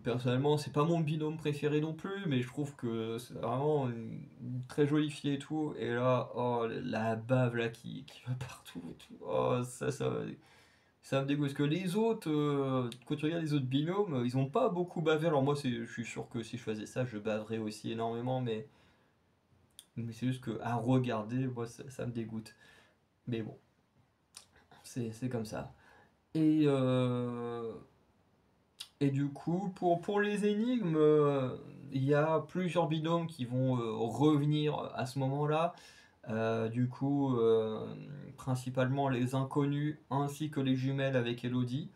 personnellement, c'est pas mon binôme préféré non plus, mais je trouve que c'est vraiment une très jolie fille et tout. Et là, oh, la bave là qui va partout et tout. Oh, ça me dégoûte. Parce que les autres, quand tu regardes les autres binômes, ils ont pas beaucoup bavé. Alors moi, je suis sûr que si je faisais ça, je baverais aussi énormément, mais c'est juste que à regarder, moi, ça me dégoûte. Mais bon, c'est comme ça. Et, euh, et du coup, pour les énigmes, il y a plusieurs binômes qui vont revenir à ce moment-là. Du coup, principalement les inconnus ainsi que les jumelles avec Elodie.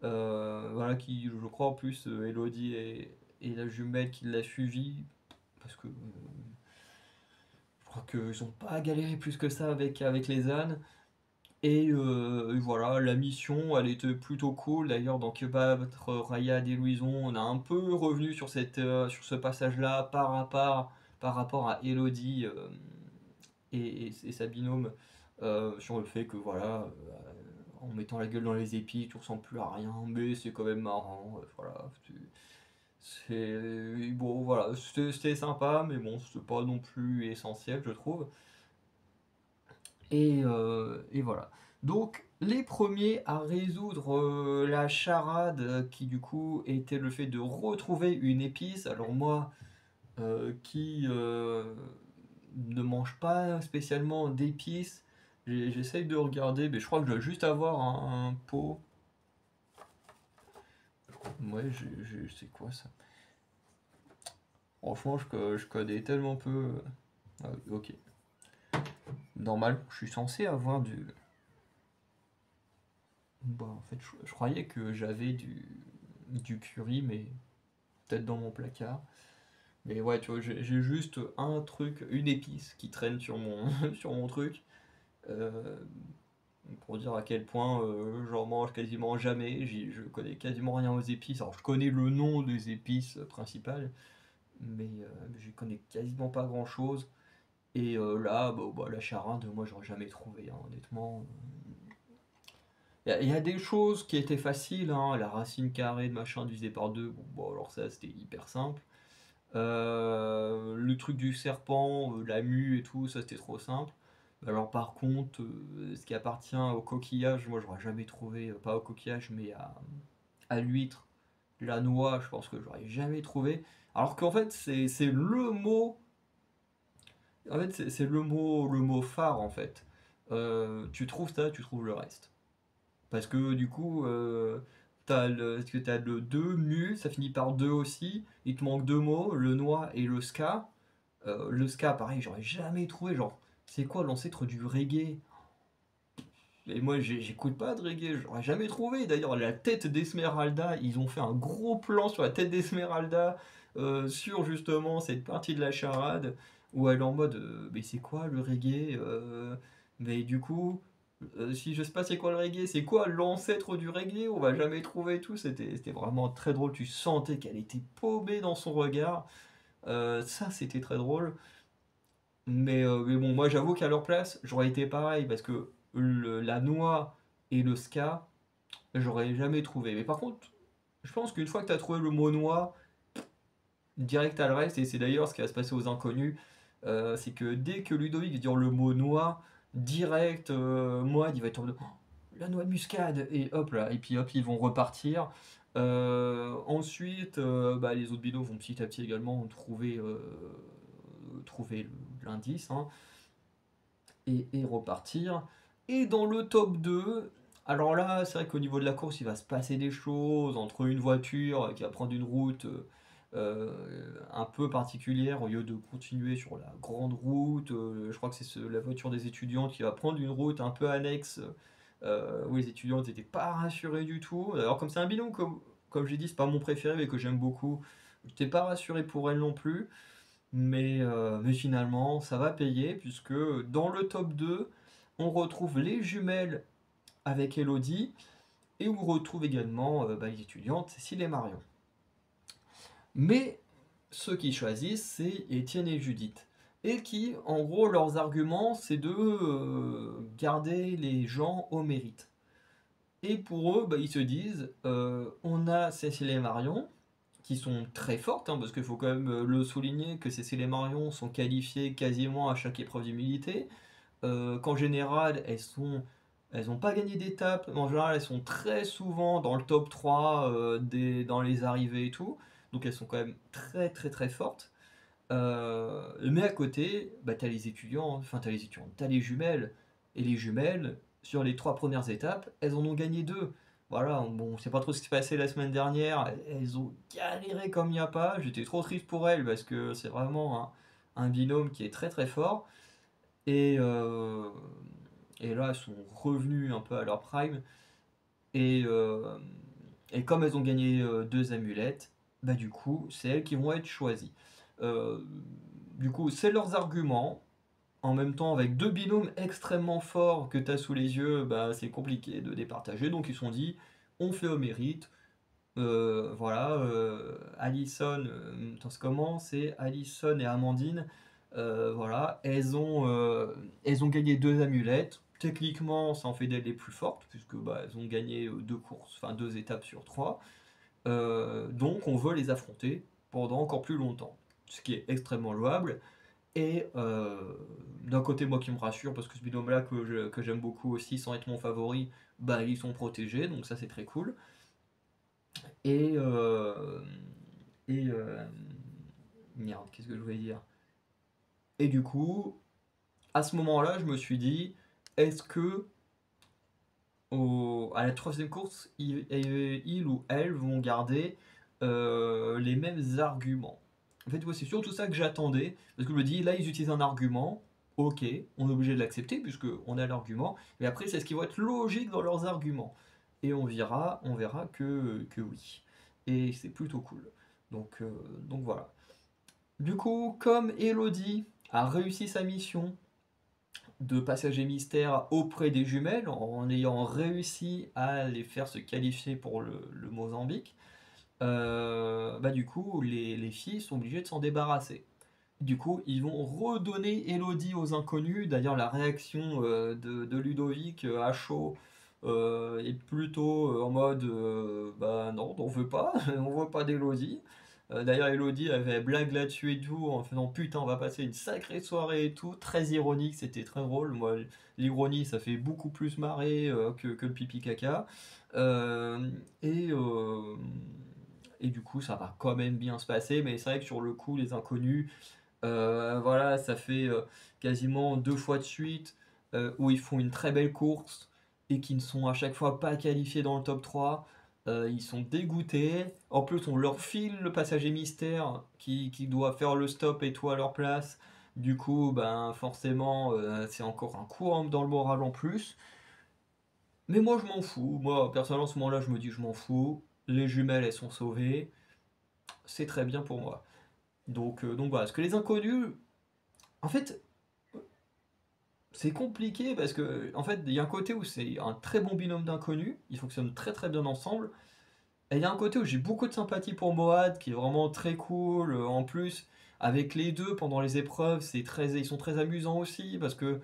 Voilà, qui, je crois, en plus, Elodie et la jumelle qui l'a suivi, parce que je crois qu'ils n'ont pas galéré plus que ça avec les ânes. Et voilà, la mission, elle était plutôt cool. D'ailleurs, dans Que battre Rayad et Louison, on a un peu revenu sur ce passage-là par rapport à Elodie et sa binôme, sur le fait que voilà, en mettant la gueule dans les épis, tu ressembles plus à rien, mais c'est quand même marrant. Voilà, bon, voilà, c'était sympa, mais bon, c'était pas non plus essentiel, je trouve. Et voilà. Donc, les premiers à résoudre la charade qui, du coup, était le fait de retrouver une épice. Alors, moi, qui ne mange pas spécialement d'épices, j'essaye de regarder, mais je crois que je dois juste avoir un pot. Ouais, c'est quoi ça? Franchement, je connais tellement peu. Ah oui, ok. Normal, je suis censé avoir du... Bah, en fait, je croyais que j'avais du curry, mais peut-être dans mon placard. Mais ouais, tu vois, j'ai juste un truc, une épice qui traîne sur mon, sur mon truc. euh, pour dire à quel point j'en mange quasiment jamais. Je connais quasiment rien aux épices. Alors, je connais le nom des épices principales, mais je connais quasiment pas grand-chose. Et là, bah, la charade, moi, j'aurais jamais trouvé, hein, honnêtement. Il y a des choses qui étaient faciles, hein, la racine carrée de machin divisé par 2, bon, alors ça, c'était hyper simple. Le truc du serpent, la mue et tout, ça, c'était trop simple. Alors par contre, ce qui appartient au coquillage, moi, j'aurais jamais trouvé, pas au coquillage, mais à l'huître, la noix, je pense que j'aurais jamais trouvé. Alors qu'en fait, c'est le mot, en fait, c'est le mot phare, en fait. Tu trouves ça, tu trouves le reste. Parce que du coup, est-ce que t'as le 2 mu, ça finit par 2 aussi. Il te manque deux mots, le noix et le ska. Le ska, pareil, j'aurais jamais trouvé. Genre, c'est quoi l'ancêtre du reggae? Et moi, j'écoute pas de reggae, j'aurais jamais trouvé. D'ailleurs, la tête d'Esmeralda, ils ont fait un gros plan sur la tête d'Esmeralda, sur justement cette partie de la charade, où elle est en mode, mais c'est quoi le reggae? Mais du coup, si je sais pas c'est quoi le reggae, c'est quoi l'ancêtre du reggae? On va jamais trouver tout. C'était vraiment très drôle. Tu sentais qu'elle était paumée dans son regard. Ça, c'était très drôle. Mais bon, moi j'avoue qu'à leur place, j'aurais été pareil parce que la noix et le ska, j'aurais jamais trouvé. Mais par contre, je pense qu'une fois que tu as trouvé le mot noix, direct à le reste, et c'est d'ailleurs ce qui va se passer aux inconnus, c'est que dès que Ludovic va dire le mot noix, direct, moi, il va être en mode, oh, la noix de muscade, et hop là, et puis hop, ils vont repartir. Ensuite, bah, les autres binômes vont petit à petit également trouver l'indice, hein, et repartir. Et dans le top 2, alors là, c'est vrai qu'au niveau de la course, il va se passer des choses entre une voiture qui va prendre une route un peu particulière au lieu de continuer sur la grande route. Je crois que c'est la voiture des étudiants qui va prendre une route un peu annexe où les étudiants n'étaient pas rassurés du tout. Alors, comme c'est un binôme, comme j'ai dit, c'est pas mon préféré, mais que j'aime beaucoup, je n'étais pas rassuré pour elle non plus. Mais finalement, ça va payer, puisque dans le top 2, on retrouve les jumelles avec Elodie, et on retrouve également bah, les étudiantes Cécile et Marion. Mais ceux qui choisissent, c'est Étienne et Judith. Et qui, en gros, leurs arguments, c'est de garder les gens au mérite. Et pour eux, bah, ils se disent, on a Cécile et Marion, qui sont très fortes, hein, parce qu'il faut quand même le souligner que Cécile et Marion sont qualifiées quasiment à chaque épreuve d'humilité, qu'en général elles n'ont pas gagné d'étape, mais en général elles sont très souvent dans le top 3 dans les arrivées et tout, donc elles sont quand même très très très fortes. Mais à côté, bah, t'as les étudiants, enfin t'as les étudiants, t'as les jumelles, et les jumelles, sur les 3 premières étapes, elles en ont gagné 2. Voilà, bon, on sait pas trop ce qui s'est passé la semaine dernière, elles ont galéré comme il n'y a pas, j'étais trop triste pour elles, parce que c'est vraiment un binôme qui est très très fort, et, euh, et là elles sont revenues un peu à leur prime, et, euh, et comme elles ont gagné 2 amulettes, bah du coup, c'est elles qui vont être choisies. Euh, du coup, c'est leurs arguments. En même temps, avec 2 binômes extrêmement forts que tu as sous les yeux, bah, c'est compliqué de départager. Donc ils se sont dit, on fait au mérite. Voilà, Alison, attends, c'est comment? C'est Alison et Amandine. Voilà, elles ont gagné 2 amulettes. Techniquement, ça en fait d'elles les plus fortes, puisque bah, elles ont gagné 2 courses, enfin 2 étapes sur 3. Donc on veut les affronter pendant encore plus longtemps, ce qui est extrêmement louable. Et d'un côté, moi qui me rassure, parce que ce binôme-là que j'aime beaucoup aussi, sans être mon favori, bah ils sont protégés, donc ça c'est très cool. Et, euh, et merde, qu'est-ce que je voulais dire? Et du coup, à ce moment-là, je me suis dit, est-ce que à la troisième course, il ou elle vont garder les mêmes arguments? En fait, ouais, c'est surtout ça que j'attendais, parce que je me dis, là, ils utilisent un argument, ok, on est obligé de l'accepter puisque on a l'argument, mais après c'est ce qui va être logique dans leurs arguments. Et on verra que oui. Et c'est plutôt cool. Donc voilà. Du coup, comme Elodie a réussi sa mission de passager mystère auprès des jumelles, en ayant réussi à les faire se qualifier pour le Mozambique, bah du coup, les filles sont obligées de s'en débarrasser. Du coup, ils vont redonner Elodie aux inconnus. D'ailleurs, la réaction de Ludovic à chaud est plutôt en mode bah non, on veut pas, on veut pas d'Elodie. D'ailleurs, Elodie avait blague là-dessus et tout, en faisant putain, on va passer une sacrée soirée et tout. Très ironique, c'était très drôle. Moi, l'ironie, ça fait beaucoup plus marrer que le pipi caca. Euh, et, euh, et du coup, ça va quand même bien se passer. Mais c'est vrai que sur le coup, les inconnus. Voilà, ça fait quasiment 2 fois de suite où ils font une très belle course et qui ne sont à chaque fois pas qualifiés dans le top 3. Ils sont dégoûtés. En plus, on leur file le passager mystère qui doit faire le stop et tout à leur place. Du coup, ben forcément, c'est encore un coup dans le moral en plus. Mais moi, je m'en fous. Moi, personnellement, à ce moment-là, je me dis, je m'en fous. Les jumelles, elles sont sauvées. C'est très bien pour moi. Donc voilà. Parce que les inconnus, en fait, c'est compliqué parce que, en fait, il y a un côté où c'est un très bon binôme d'inconnus, ils fonctionnent très très bien ensemble. Et il y a un côté où j'ai beaucoup de sympathie pour Moad, qui est vraiment très cool. En plus, avec les deux pendant les épreuves, ils sont très amusants aussi parce que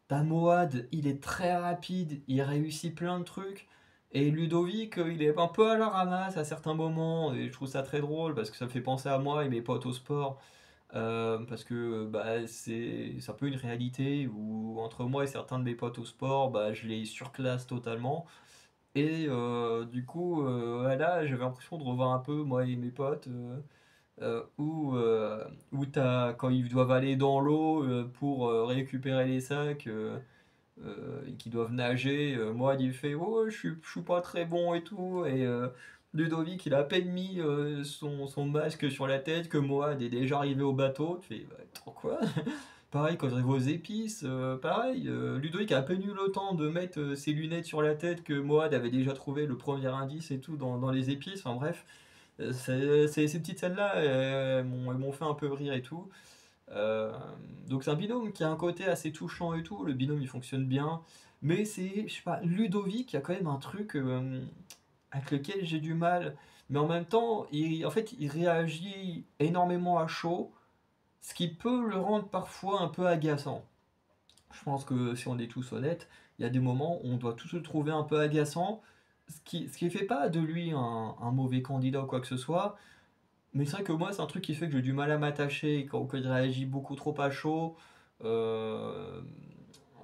t'as Moad, il est très rapide, il réussit plein de trucs. Et Ludovic, il est un peu à la ramasse à certains moments, et je trouve ça très drôle parce que ça me fait penser à moi et mes potes au sport. Parce que bah, c'est un peu une réalité où entre moi et certains de mes potes au sport, bah, je les surclasse totalement. Et du coup, voilà, j'avais l'impression de revoir un peu moi et mes potes où quand ils doivent aller dans l'eau pour récupérer les sacs et qu'ils doivent nager. Moi, il fait oh, je suis pas très bon et tout. Et Ludovic, il a à peine mis son masque sur la tête que Moad est déjà arrivé au bateau. Tu fais bah, attends quoi? Pareil, quand j'arrive aux épices, pareil, Ludovic a à peine eu le temps de mettre ses lunettes sur la tête que Moad avait déjà trouvé le premier indice et tout dans les épices. Enfin bref, ces petites scènes-là, elles m'ont fait un peu rire et tout. Euh, donc c'est un binôme qui a un côté assez touchant et tout, le binôme il fonctionne bien, mais c'est, je sais pas, Ludovic, il y a quand même un truc avec lequel j'ai du mal, mais en même temps, en fait, il réagit énormément à chaud, ce qui peut le rendre parfois un peu agaçant. Je pense que si on est tous honnêtes, il y a des moments où on doit tous le trouver un peu agaçant, ce qui fait pas de lui un mauvais candidat ou quoi que ce soit, mais c'est vrai que moi, c'est un truc qui fait que j'ai du mal à m'attacher quand il réagit beaucoup trop à chaud. Euh,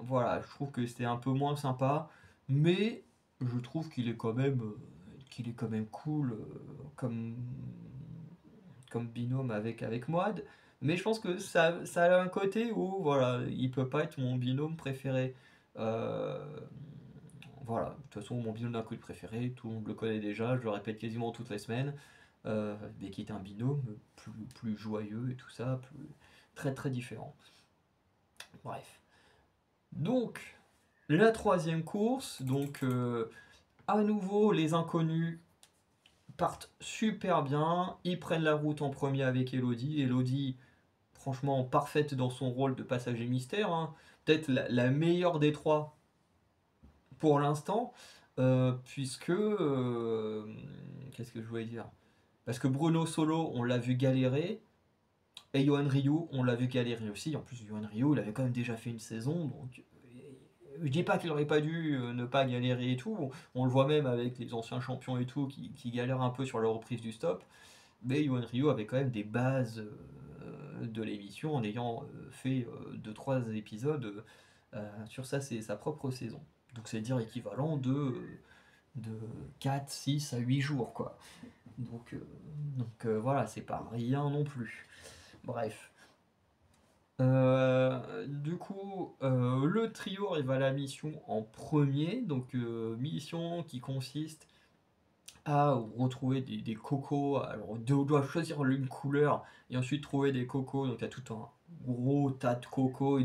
voilà, je trouve que c'était un peu moins sympa, mais je trouve qu'il est quand même cool comme binôme avec Moad. Mais je pense que ça a un côté où voilà, il peut pas être mon binôme préféré. Euh, voilà, de toute façon, mon binôme d'un coup préféré, tout le monde le connaît déjà, je le répète quasiment toutes les semaines. Mais qui est un binôme plus joyeux et tout ça, très très différent. Bref. Donc, la troisième course, donc à nouveau les inconnus partent super bien, ils prennent la route en premier avec Elodie. Elodie, franchement, parfaite dans son rôle de passager mystère, hein. Peut-être la meilleure des trois pour l'instant, puisque... qu'est-ce que je voulais dire? Parce que Bruno Solo, on l'a vu galérer, et Johan Ryu, on l'a vu galérer aussi. En plus, Johan Ryu, il avait quand même déjà fait une saison, donc je dis pas qu'il aurait pas dû ne pas galérer et tout. On le voit même avec les anciens champions et tout qui galèrent un peu sur la reprise du stop. Mais Johan Ryu avait quand même des bases de l'émission en ayant fait 2-3 épisodes sur ça, c'est sa propre saison. Donc c'est dire équivalent de 4, 6 à 8 jours quoi. Donc voilà, c'est pas rien non plus. Bref. Du coup, le trio arrive à la mission en premier, donc mission qui consiste à retrouver des cocos. Alors, on doit choisir une couleur et ensuite trouver des cocos. Donc, il y a tout gros tas de coco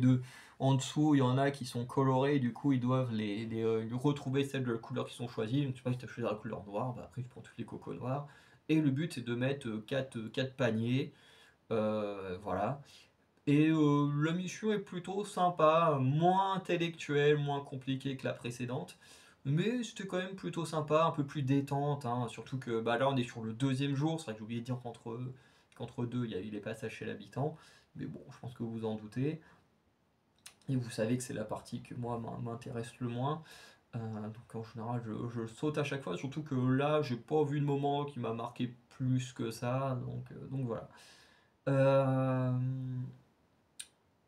en dessous, il y en a qui sont colorés, du coup ils doivent retrouver celles de la couleur qu'ils ont choisies. Donc, je sais pas si tu as choisi la couleur noire, bah, après tu prends tous les cocos noirs. Et le but c'est de mettre 4 paniers, voilà. Et la mission est plutôt sympa, moins intellectuelle, moins compliquée que la précédente. Mais c'était quand même plutôt sympa, un peu plus détente, hein. Surtout que bah, là on est sur le deuxième jour, c'est vrai que j'ai oublié de dire qu'entre deux il y a eu les passages chez l'habitant. Mais bon, je pense que vous en doutez. Et vous savez que c'est la partie que moi m'intéresse le moins. Donc en général je saute à chaque fois, surtout que là j'ai pas vu de moment qui m'a marqué plus que ça. Donc voilà. Euh,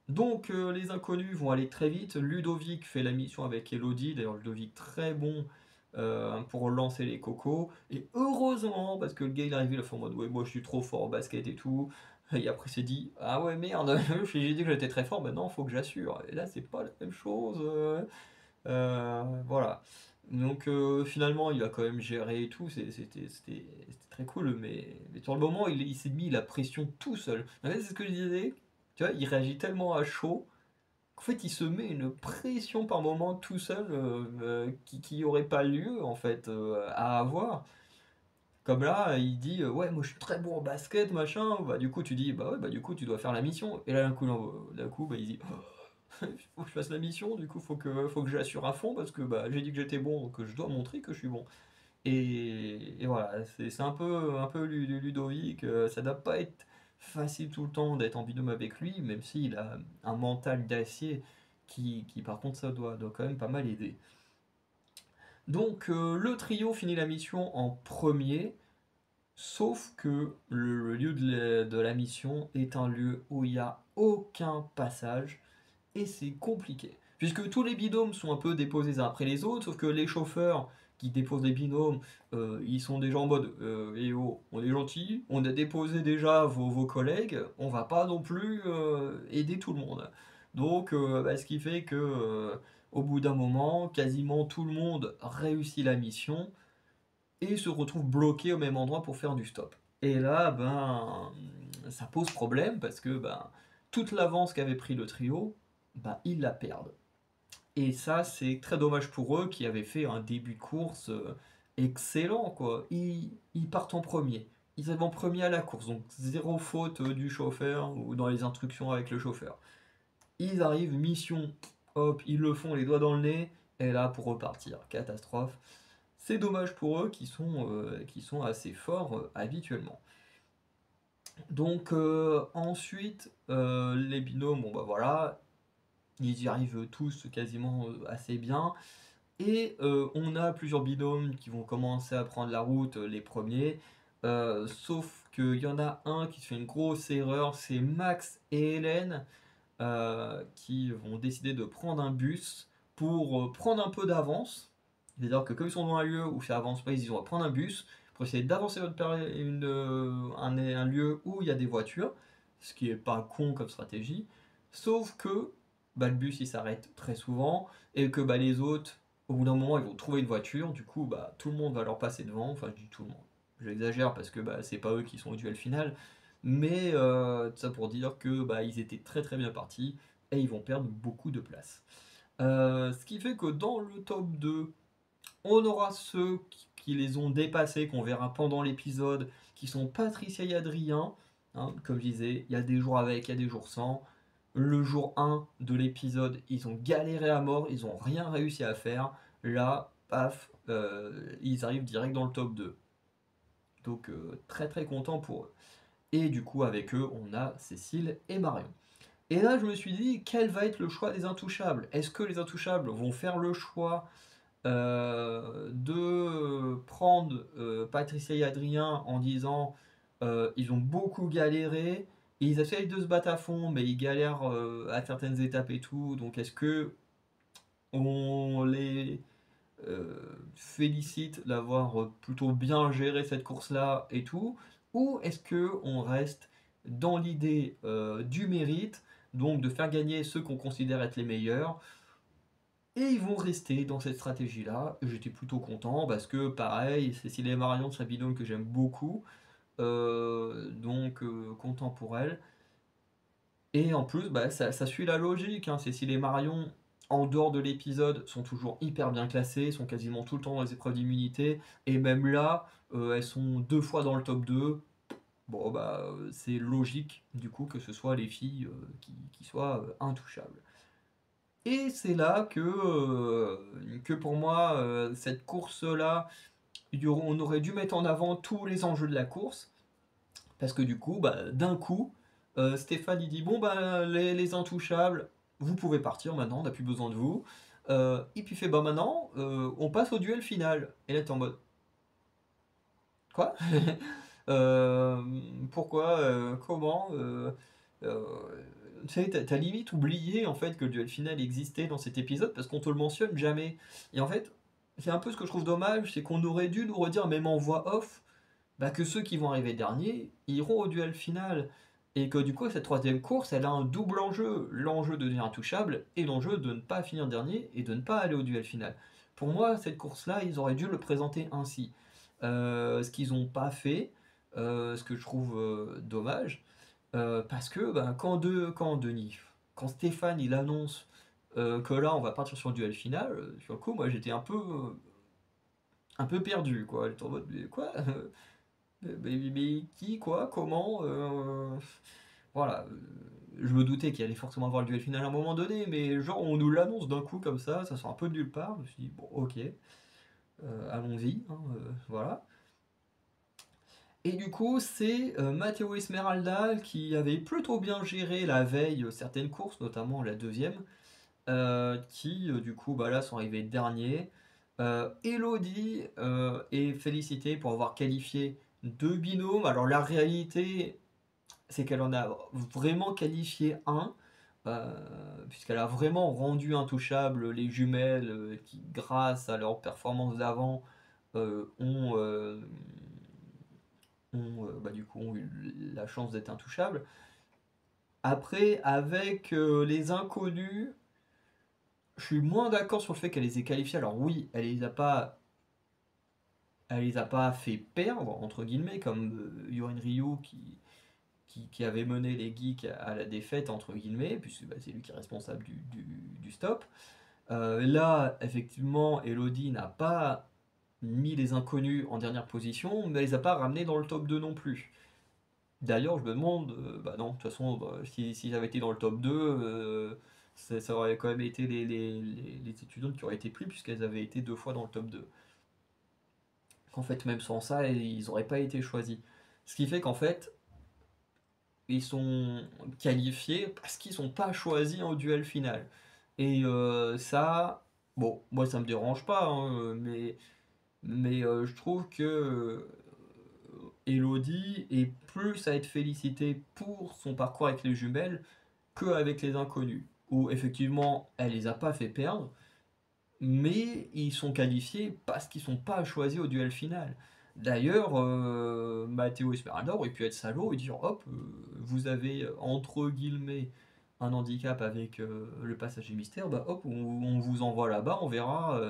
les inconnus vont aller très vite. Ludovic fait la mission avec Elodie. D'ailleurs, Ludovic très bon pour lancer les cocos. Et heureusement, parce que le gars il arrive, il a fait en mode ouais, moi je suis trop fort au basket et tout. Et après, il s'est dit ah ouais, merde, j'ai dit que j'étais très fort, maintenant faut que j'assure. Et là, c'est pas la même chose. Voilà. Donc finalement, il a quand même géré et tout. C'était très cool. Mais sur le moment, il s'est mis la pression tout seul. En fait, c'est ce que je disais. Tu vois, il réagit tellement à chaud qu'en fait, il se met une pression par moment tout seul qui aurait pas lieu en fait à avoir. Comme là, il dit ouais, moi je suis très bon au basket, machin. Bah du coup, tu dis bah ouais, bah du coup, tu dois faire la mission. Et là, d'un coup, bah, il dit faut que je fasse la mission. Du coup, faut que j'assure à fond parce que bah j'ai dit que j'étais bon, donc je dois montrer que je suis bon. Et voilà, c'est un peu Ludovic. Ça doit pas être facile tout le temps d'être en binôme avec lui, même s'il a un mental d'acier qui par contre, ça doit quand même pas mal aider. Donc, le trio finit la mission en premier, sauf que le lieu de la mission est un lieu où il n'y a aucun passage et c'est compliqué. Puisque tous les binômes sont un peu déposés les uns après les autres, sauf que les chauffeurs qui déposent les binômes, ils sont déjà en mode eh oh, on est gentil, on a déposé déjà vos collègues, on va pas non plus aider tout le monde. Donc, bah, ce qui fait que au bout d'un moment, quasiment tout le monde réussit la mission et se retrouve bloqué au même endroit pour faire du stop. Et là, ben, ça pose problème parce que ben, toute l'avance qu'avait pris le trio, ben, ils la perdent. Et ça, c'est très dommage pour eux qui avaient fait un début de course excellent, quoi. Ils partent en premier. Ils arrivent en premier à la course, donc zéro faute du chauffeur ou dans les instructions avec le chauffeur. Ils arrivent, mission, hop, ils le font les doigts dans le nez, et là, pour repartir, catastrophe. C'est dommage pour eux qui sont assez forts habituellement. Donc ensuite, les binômes, bon bah voilà, ils y arrivent tous quasiment assez bien. Et on a plusieurs binômes qui vont commencer à prendre la route les premiers. Sauf qu'il y en a un qui fait une grosse erreur, c'est Max et Hélène qui vont décider de prendre un bus pour prendre un peu d'avance. C'est-à-dire que comme ils sont dans un lieu où ça avance pas, ils vont prendre un bus pour essayer d'avancer un lieu où il y a des voitures, ce qui est pas con comme stratégie. Sauf que bah, le bus il s'arrête très souvent et que bah, les autres, au bout d'un moment, ils vont trouver une voiture. Du coup, bah, tout le monde va leur passer devant. Enfin, je dis tout le monde. J'exagère parce que bah, c'est pas eux qui sont au duel final. Mais tout ça pour dire que bah, ils étaient très très bien partis et ils vont perdre beaucoup de place. Ce qui fait que dans le top 2, on aura ceux qui les ont dépassés, qu'on verra pendant l'épisode, qui sont Patricia et Adrien. Hein, comme je disais, il y a des jours avec, il y a des jours sans. Le jour 1 de l'épisode, ils ont galéré à mort, ils n'ont rien réussi à faire. Là, paf, ils arrivent direct dans le top 2. Donc très très content pour eux. Et du coup, avec eux, on a Cécile et Marion. Et là, je me suis dit, quel va être le choix des intouchables? Est-ce que les intouchables vont faire le choix de prendre Patricia et Adrien en disant ils ont beaucoup galéré, et ils essayent de se battre à fond, mais ils galèrent à certaines étapes et tout, donc est-ce que on les félicite d'avoir plutôt bien géré cette course-là et tout, ou est-ce que on reste dans l'idée du mérite, donc de faire gagner ceux qu'on considère être les meilleurs, et ils vont rester dans cette stratégie-là. J'étais plutôt content parce que, pareil, Cécile et Marion, c'est un binôme que j'aime beaucoup, donc content pour elle. Et en plus, bah, ça suit la logique, hein. Cécile et Marion, en dehors de l'épisode, sont toujours hyper bien classées, sont quasiment tout le temps dans les épreuves d'immunité, et même là, elles sont 2 fois dans le top 2. Bon, bah, c'est logique, du coup, que ce soit les filles qui soient intouchables. Et c'est là que pour moi, cette course-là, on aurait dû mettre en avant tous les enjeux de la course, parce que du coup, bah, d'un coup, Stéphane il dit bon bah les intouchables, vous pouvez partir maintenant, on n'a plus besoin de vous. Et puis il fait bah maintenant, on passe au duel final. Et là t'es en mode quoi? Euh, Pourquoi? Comment? Euh, Tu sais, t'as limite oublié en fait que le duel final existait dans cet épisode parce qu'on te le mentionne jamais. Et en fait, c'est un peu ce que je trouve dommage, c'est qu'on aurait dû nous redire, même en voix off, bah, que ceux qui vont arriver derniers iront au duel final. Et que du coup, cette troisième course, elle a un double enjeu. L'enjeu de devenir intouchable et l'enjeu de ne pas finir dernier et de ne pas aller au duel final. Pour moi, cette course-là, ils auraient dû le présenter ainsi. Ce qu'ils n'ont pas fait, ce que je trouve dommage, parce que bah, quand Denis, quand Stéphane il annonce que là on va partir sur le duel final, sur le coup moi j'étais un peu perdu quoi. J'étais en mode mais quoi? Mais qui, quoi, comment voilà. Je me doutais qu'il allait forcément avoir le duel final à un moment donné, mais genre on nous l'annonce d'un coup comme ça sort un peu de nulle part. Je me suis dit, bon, ok, allons-y, hein, voilà. Et du coup, c'est Matteo Esmeralda qui avait plutôt bien géré la veille certaines courses, notamment la deuxième, qui du coup bah, là sont arrivés derniers. Elodie est félicitée pour avoir qualifié deux binômes. Alors la réalité, c'est qu'elle en a vraiment qualifié un, euh, puisqu'elle a vraiment rendu intouchables les jumelles qui, grâce à leur performance d'avant, ont, bah, du coup, ont eu la chance d'être intouchables. Après, avec les inconnus, je suis moins d'accord sur le fait qu'elle les ait qualifiés. Alors oui, elle les a pas fait perdre entre guillemets comme Yorin Ryu qui avait mené les geeks à la défaite entre guillemets puisque bah, c'est lui qui est responsable du stop. Là, effectivement, Elodie n'a pas mis les inconnus en dernière position, mais elle les a pas ramenés dans le top 2 non plus. D'ailleurs, je me demande, bah non, de toute façon, bah, si j'avais été dans le top 2, ça aurait quand même été les étudiantes qui auraient été pris, puisqu'elles avaient été 2 fois dans le top 2. En fait, même sans ça, ils n'auraient pas été choisis. Ce qui fait qu'en fait, ils sont qualifiés parce qu'ils sont pas choisis en duel final. Et ça, bon, moi ça me dérange pas, hein, mais je trouve que Elodie est plus à être félicitée pour son parcours avec les jumelles qu'avec les inconnus. Où effectivement, elle les a pas fait perdre, mais ils sont qualifiés parce qu'ils sont pas choisis au duel final. D'ailleurs, Matteo Esmeralda aurait pu être salaud et dire hop, vous avez entre guillemets un handicap avec le passager mystère, bah hop, on vous envoie là-bas, on verra.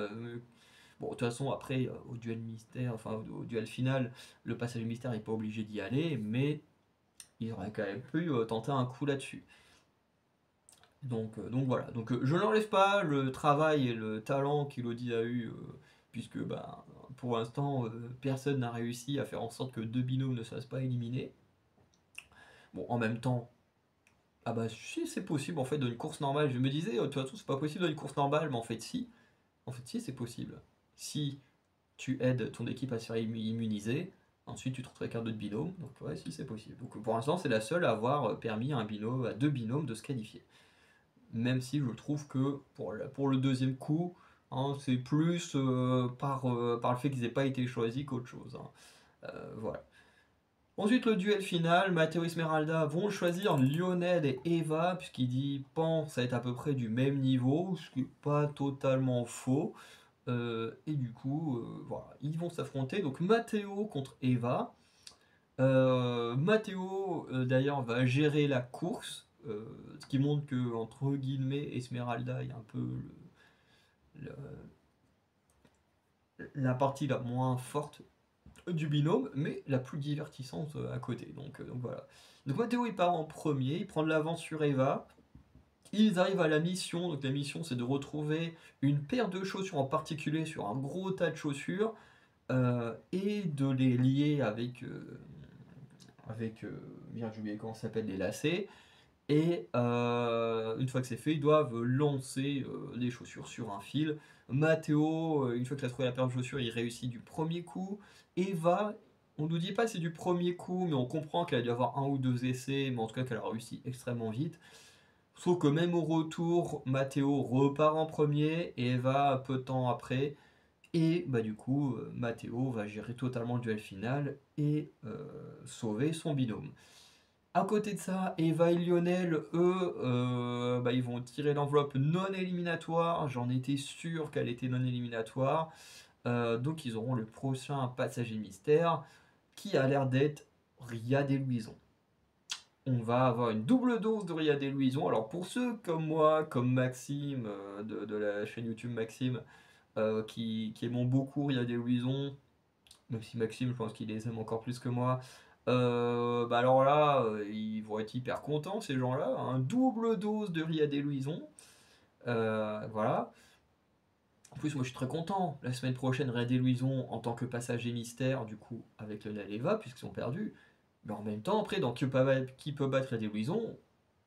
Bon, de toute façon, après, au duel mystère, enfin au duel final, le passager mystère n'est pas obligé d'y aller, mais il aurait quand même pu tenter un coup là-dessus. Donc voilà, donc je n'enlève pas le travail et le talent qu'Elodie a eu, puisque bah, pour l'instant, personne n'a réussi à faire en sorte que deux binômes ne se fassent pas éliminer. Bon, en même temps, ah bah si c'est possible en fait dans une course normale, je me disais, de toute façon c'est pas possible dans une course normale, mais en fait si c'est possible. Si tu aides ton équipe à se faire immuniser, ensuite tu te retrouves avec un autre binôme, donc ouais si c'est possible. Donc pour l'instant c'est la seule à avoir permis à un binôme, à deux binômes de se qualifier. Même si je trouve que pour le deuxième coup, hein, c'est plus par le fait qu'ils n'aient pas été choisis qu'autre chose, hein. Voilà. Ensuite, le duel final, Matteo et Esmeralda vont choisir Lionel et Eva, puisqu'ils pensent être à peu près du même niveau, ce qui n'est pas totalement faux. Et du coup, voilà, ils vont s'affronter. Donc Matteo contre Eva. Matteo, d'ailleurs, va gérer la course, ce qui montre que, entre guillemets, Esmeralda est un peu le- la partie la moins forte du binôme, mais la plus divertissante à côté. Donc voilà. Donc Matteo il part en premier, il prend de l'avance sur Eva. Ils arrivent à la mission, donc la mission c'est de retrouver une paire de chaussures en particulier sur un gros tas de chaussures et de les lier avec bien j'ai oublié comment ça s'appelle, des lacets. Et une fois que c'est fait, ils doivent lancer les chaussures sur un fil. Matteo, une fois qu'il a trouvé la paire de chaussures, il réussit du premier coup. Eva, on nous dit pas c'est du premier coup, mais on comprend qu'elle a dû avoir un ou deux essais, mais en tout cas qu'elle a réussi extrêmement vite. Sauf que même au retour, Matteo repart en premier et Eva peu de temps après. Et bah du coup, Matteo va gérer totalement le duel final et sauver son binôme. À côté de ça, Eva et Lionel, eux, bah, ils vont tirer l'enveloppe non éliminatoire. J'en étais sûr qu'elle était non éliminatoire. Donc ils auront le prochain passager mystère qui a l'air d'être Riyad et Louison. On va avoir une double dose de Riyad et Louison. Alors pour ceux comme moi, comme Maxime, de la chaîne YouTube Maxime, qui aiment beaucoup Riyad et Louison, même si Maxime, je pense qu'il les aime encore plus que moi. Bah alors là, ils vont être hyper contents, ces gens-là. Un double dose de Riyad et Louison. Voilà. En plus, moi, je suis très content. La semaine prochaine, Riyad et Louison, en tant que passager mystère, du coup, avec Lionel et Eva, puisqu'ils sont perdus. Mais en même temps, après, dans qui peut battre Riyad et Louison,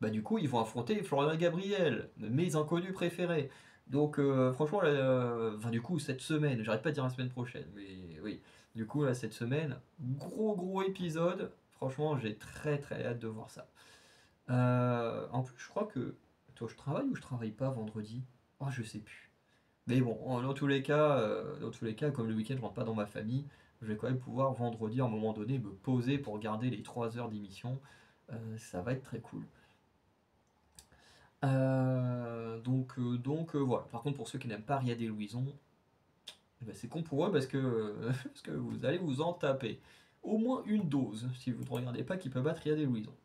bah du coup, ils vont affronter Florian et Gabriel, mes inconnus préférés. Donc, franchement, là, enfin, du coup, cette semaine, j'arrête pas de dire la semaine prochaine, mais oui. Du coup, là, cette semaine, gros épisode. Franchement, j'ai très hâte de voir ça. En plus, je crois que. Toi, je travaille ou je travaille pas vendredi? Oh, je sais plus. Mais bon, dans tous les cas, comme le week-end, je rentre pas dans ma famille, je vais quand même pouvoir vendredi, à un moment donné, me poser pour regarder les 3 heures d'émission. Ça va être très cool. Voilà. Par contre, pour ceux qui n'aiment pas Riyad et Louison, eh ben, c'est con pour eux parce que, parce que vous allez vous en taper. Au moins une dose, si vous ne regardez pas qui peut battre Riyad et Louison.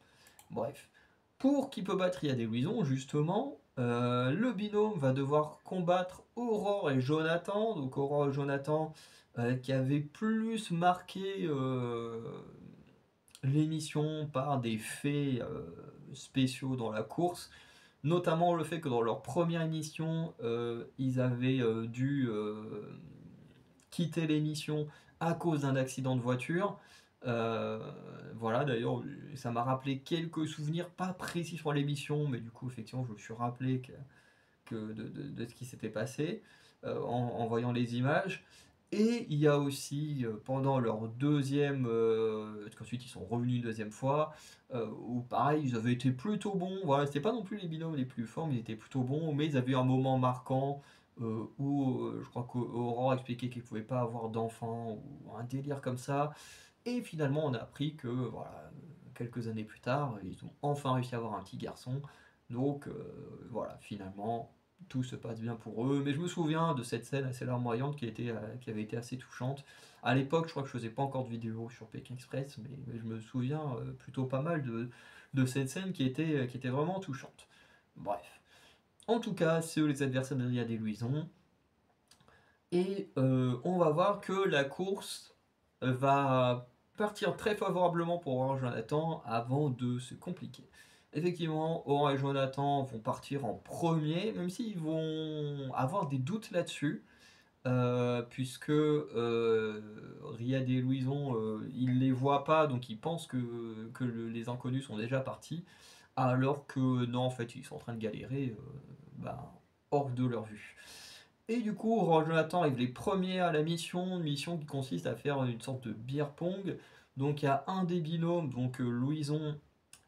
Bref. Pour qui peut battre Riyad et Louison, justement, le binôme va devoir combattre Aurore et Jonathan. Donc Aurore et Jonathan qui avaient plus marqué l'émission par des faits spéciaux dans la course. Notamment le fait que dans leur première émission, ils avaient dû quitter l'émission à cause d'un accident de voiture. Euh, voilà, d'ailleurs, ça m'a rappelé quelques souvenirs, pas précis sur l'émission, mais du coup, effectivement, je me suis rappelé de ce qui s'était passé en voyant les images. Et il y a aussi, pendant leur deuxième, parce qu'ensuite ils sont revenus une deuxième fois, où pareil, ils avaient été plutôt bons. Voilà, c'était pas non plus les binômes les plus forts, mais ils étaient plutôt bons, mais ils avaient eu un moment marquant où je crois qu'Aurore expliquait qu'il pouvait pas avoir d'enfant, ou un délire comme ça. Et finalement, on a appris que, voilà, quelques années plus tard, ils ont enfin réussi à avoir un petit garçon. Donc, voilà, finalement, tout se passe bien pour eux. Mais je me souviens de cette scène assez larmoyante qui avait été assez touchante. À l'époque, je crois que je faisais pas encore de vidéo sur Pékin Express, mais je me souviens plutôt pas mal de cette scène qui était vraiment touchante. Bref. En tout cas, c'est eux les adversaires de Riyad et Louison. Et on va voir que la course va partir très favorablement pour Orange Jonathan avant de se compliquer. Effectivement, Orange et Jonathan vont partir en premier, même s'ils vont avoir des doutes là-dessus, puisque Riyad et Louison, ils les voient pas, donc ils pensent que les inconnus sont déjà partis, alors que non, en fait, ils sont en train de galérer bah, hors de leur vue. Et du coup, Orange Jonathan arrive les premiers à la mission, une mission qui consiste à faire une sorte de beer pong. Donc il y a un des binômes, donc Louison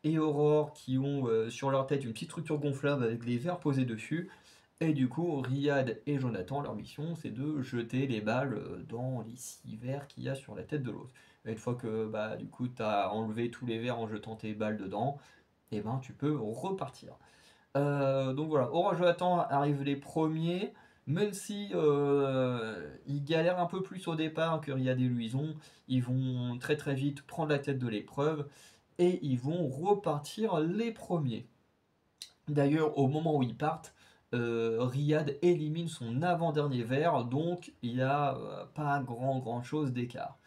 et Aurore, qui ont sur leur tête une petite structure gonflable avec des verres posés dessus. Et du coup, Riyad et Jonathan, leur mission, c'est de jeter les balles dans les 6 verres qu'il y a sur la tête de l'autre. Et une fois que bah, du coup, tu as enlevé tous les verres en jetant tes balles dedans, et ben tu peux repartir. Donc voilà, Orange Jonathan arrive les premiers, même si ils galèrent un peu plus au départ que Riyad et Louison, ils vont très vite prendre la tête de l'épreuve et ils vont repartir les premiers. D'ailleurs, au moment où ils partent, Riyad élimine son avant-dernier verre, donc il n'y a pas grand chose d'écart.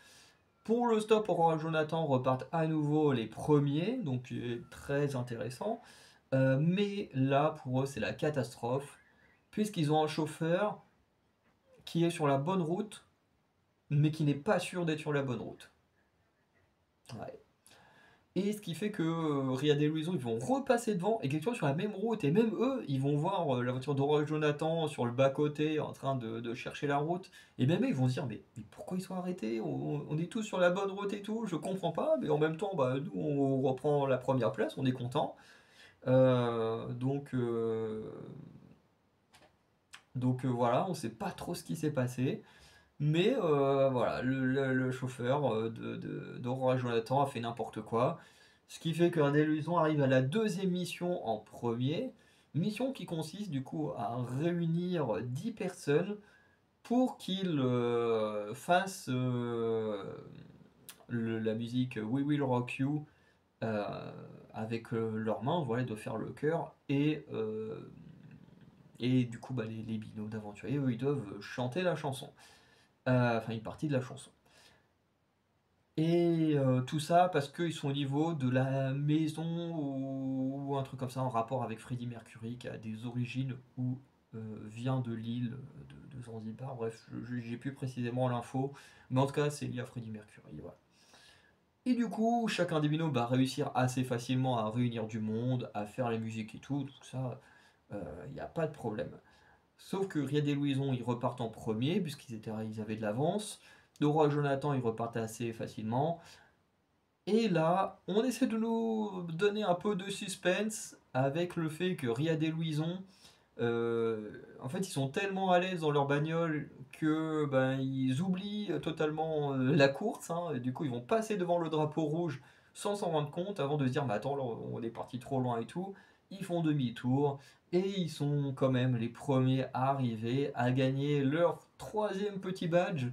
Pour le stop, Aurore et Jonathan repartent à nouveau les premiers, donc très intéressant. Mais là, pour eux, c'est la catastrophe, puisqu'ils ont un chauffeur qui est sur la bonne route, mais qui n'est pas sûr d'être sur la bonne route. Ouais. Et ce qui fait que Riyad et Louison, ils vont repasser devant, et quelque chose sur la même route, et même eux, ils vont voir la voiture d'Aurore et Jonathan sur le bas-côté, en train de chercher la route, et même eux, ils vont se dire, mais pourquoi ils sont arrêtés, on est tous sur la bonne route et tout, je comprends pas, mais en même temps, bah, nous, on reprend la première place, on est content. Donc voilà, on sait pas trop ce qui s'est passé. Mais voilà, le chauffeur d'Aurora et Jonathan a fait n'importe quoi. Ce qui fait qu'un Luison arrive à la deuxième mission en premier. Mission qui consiste du coup à réunir 10 personnes pour qu'ils fassent la musique We Will Rock You euh, avec leurs mains, voilà, de faire le chœur. Et du coup, bah, les binômes d'aventuriers, eux, ils doivent chanter la chanson. Enfin, une partie de la chanson. Et tout ça parce qu'ils sont au niveau de la maison ou un truc comme ça en rapport avec Freddie Mercury qui a des origines ou vient de l'île de Zanzibar. Bref, j'ai plus précisément l'info, mais en tout cas c'est lié à Freddie Mercury. Voilà. Et du coup, chacun des binômes va réussir assez facilement à réunir du monde, à faire les musiques et tout ça, il n'y a pas de problème. Sauf que Riyad et Louison, ils repartent en premier, ils avaient de l'avance. Dora et Jonathan, ils repartent assez facilement. Et là, on essaie de nous donner un peu de suspense avec le fait que Riyad et Louison, en fait, ils sont tellement à l'aise dans leur bagnole que ben, ils oublient totalement la course. Hein, et du coup, ils vont passer devant le drapeau rouge sans s'en rendre compte avant de se dire, mais attends, là, on est parti trop loin et tout. Ils font demi-tour et ils sont quand même les premiers à arriver à gagner leur troisième petit badge.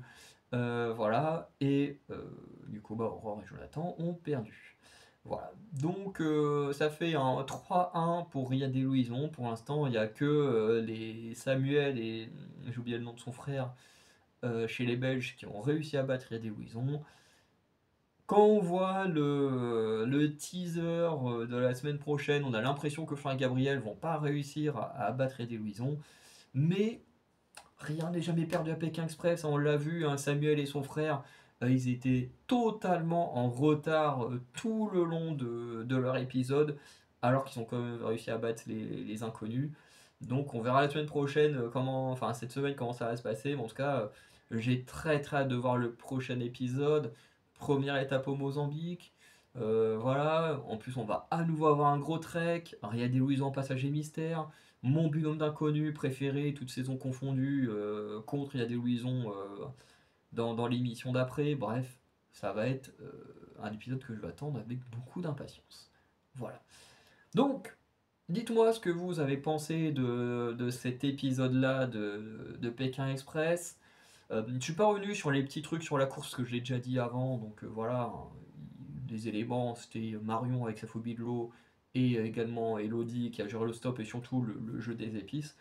Voilà, et du coup, bah, Aurore et Jonathan ont perdu. Voilà, donc ça fait un 3-1 pour Riyad et Louison. Pour l'instant, il n'y a que les Samuel et j'ai oublié le nom de son frère chez les Belges qui ont réussi à battre Riyad et Louison. Quand on voit le teaser de la semaine prochaine, on a l'impression que Florent et Gabriel vont pas réussir à battre Riyad et Louison. Mais rien n'est jamais perdu à Pékin Express, on l'a vu, hein, Samuel et son frère, ils étaient totalement en retard tout le long de leur épisode, alors qu'ils ont quand même réussi à battre les inconnus. Donc on verra la semaine prochaine enfin cette semaine comment ça va se passer. Mais en tout cas, j'ai très très hâte de voir le prochain épisode. Première étape au Mozambique. Voilà, en plus on va à nouveau avoir un gros trek. Riyad et Louise en passager mystère. Mon binôme d'inconnus préféré, toutes saisons confondues, contre Riyad et Louison dans l'émission d'après. Bref, ça va être un épisode que je vais attendre avec beaucoup d'impatience. Voilà. Donc, dites-moi ce que vous avez pensé de cet épisode-là de Pékin Express. Je ne suis pas revenu sur les petits trucs sur la course que je l'ai déjà dit avant, donc voilà, hein, des éléments, c'était Marion avec sa phobie de l'eau et également Elodie qui a géré le stop et surtout le jeu des épices.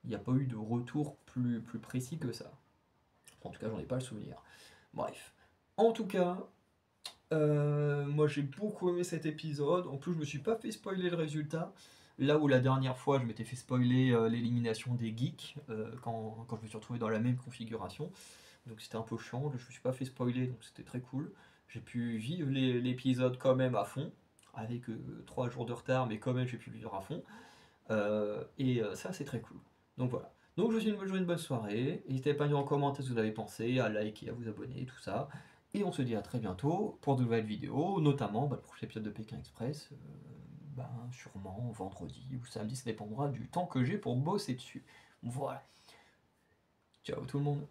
Il n'y a pas eu de retour plus précis que ça. En tout cas, j'en ai pas le souvenir. Bref. En tout cas, moi j'ai beaucoup aimé cet épisode. En plus, je me suis pas fait spoiler le résultat. Là où la dernière fois, je m'étais fait spoiler l'élimination des geeks quand je me suis retrouvé dans la même configuration. Donc c'était un peu chiant. Je me suis pas fait spoiler, donc c'était très cool. J'ai pu vivre l'épisode quand même à fond, avec 3 jours de retard, mais quand même j'ai pu le vivre à fond. Ça, c'est très cool. Donc voilà. Donc je vous souhaite une bonne soirée. N'hésitez pas à nous en commenter ce que vous avez pensé, à liker, à vous abonner, tout ça. Et on se dit à très bientôt pour de nouvelles vidéos, notamment le prochain épisode de Pékin Express, sûrement vendredi ou samedi, ça dépendra du temps que j'ai pour bosser dessus. Voilà. Ciao tout le monde.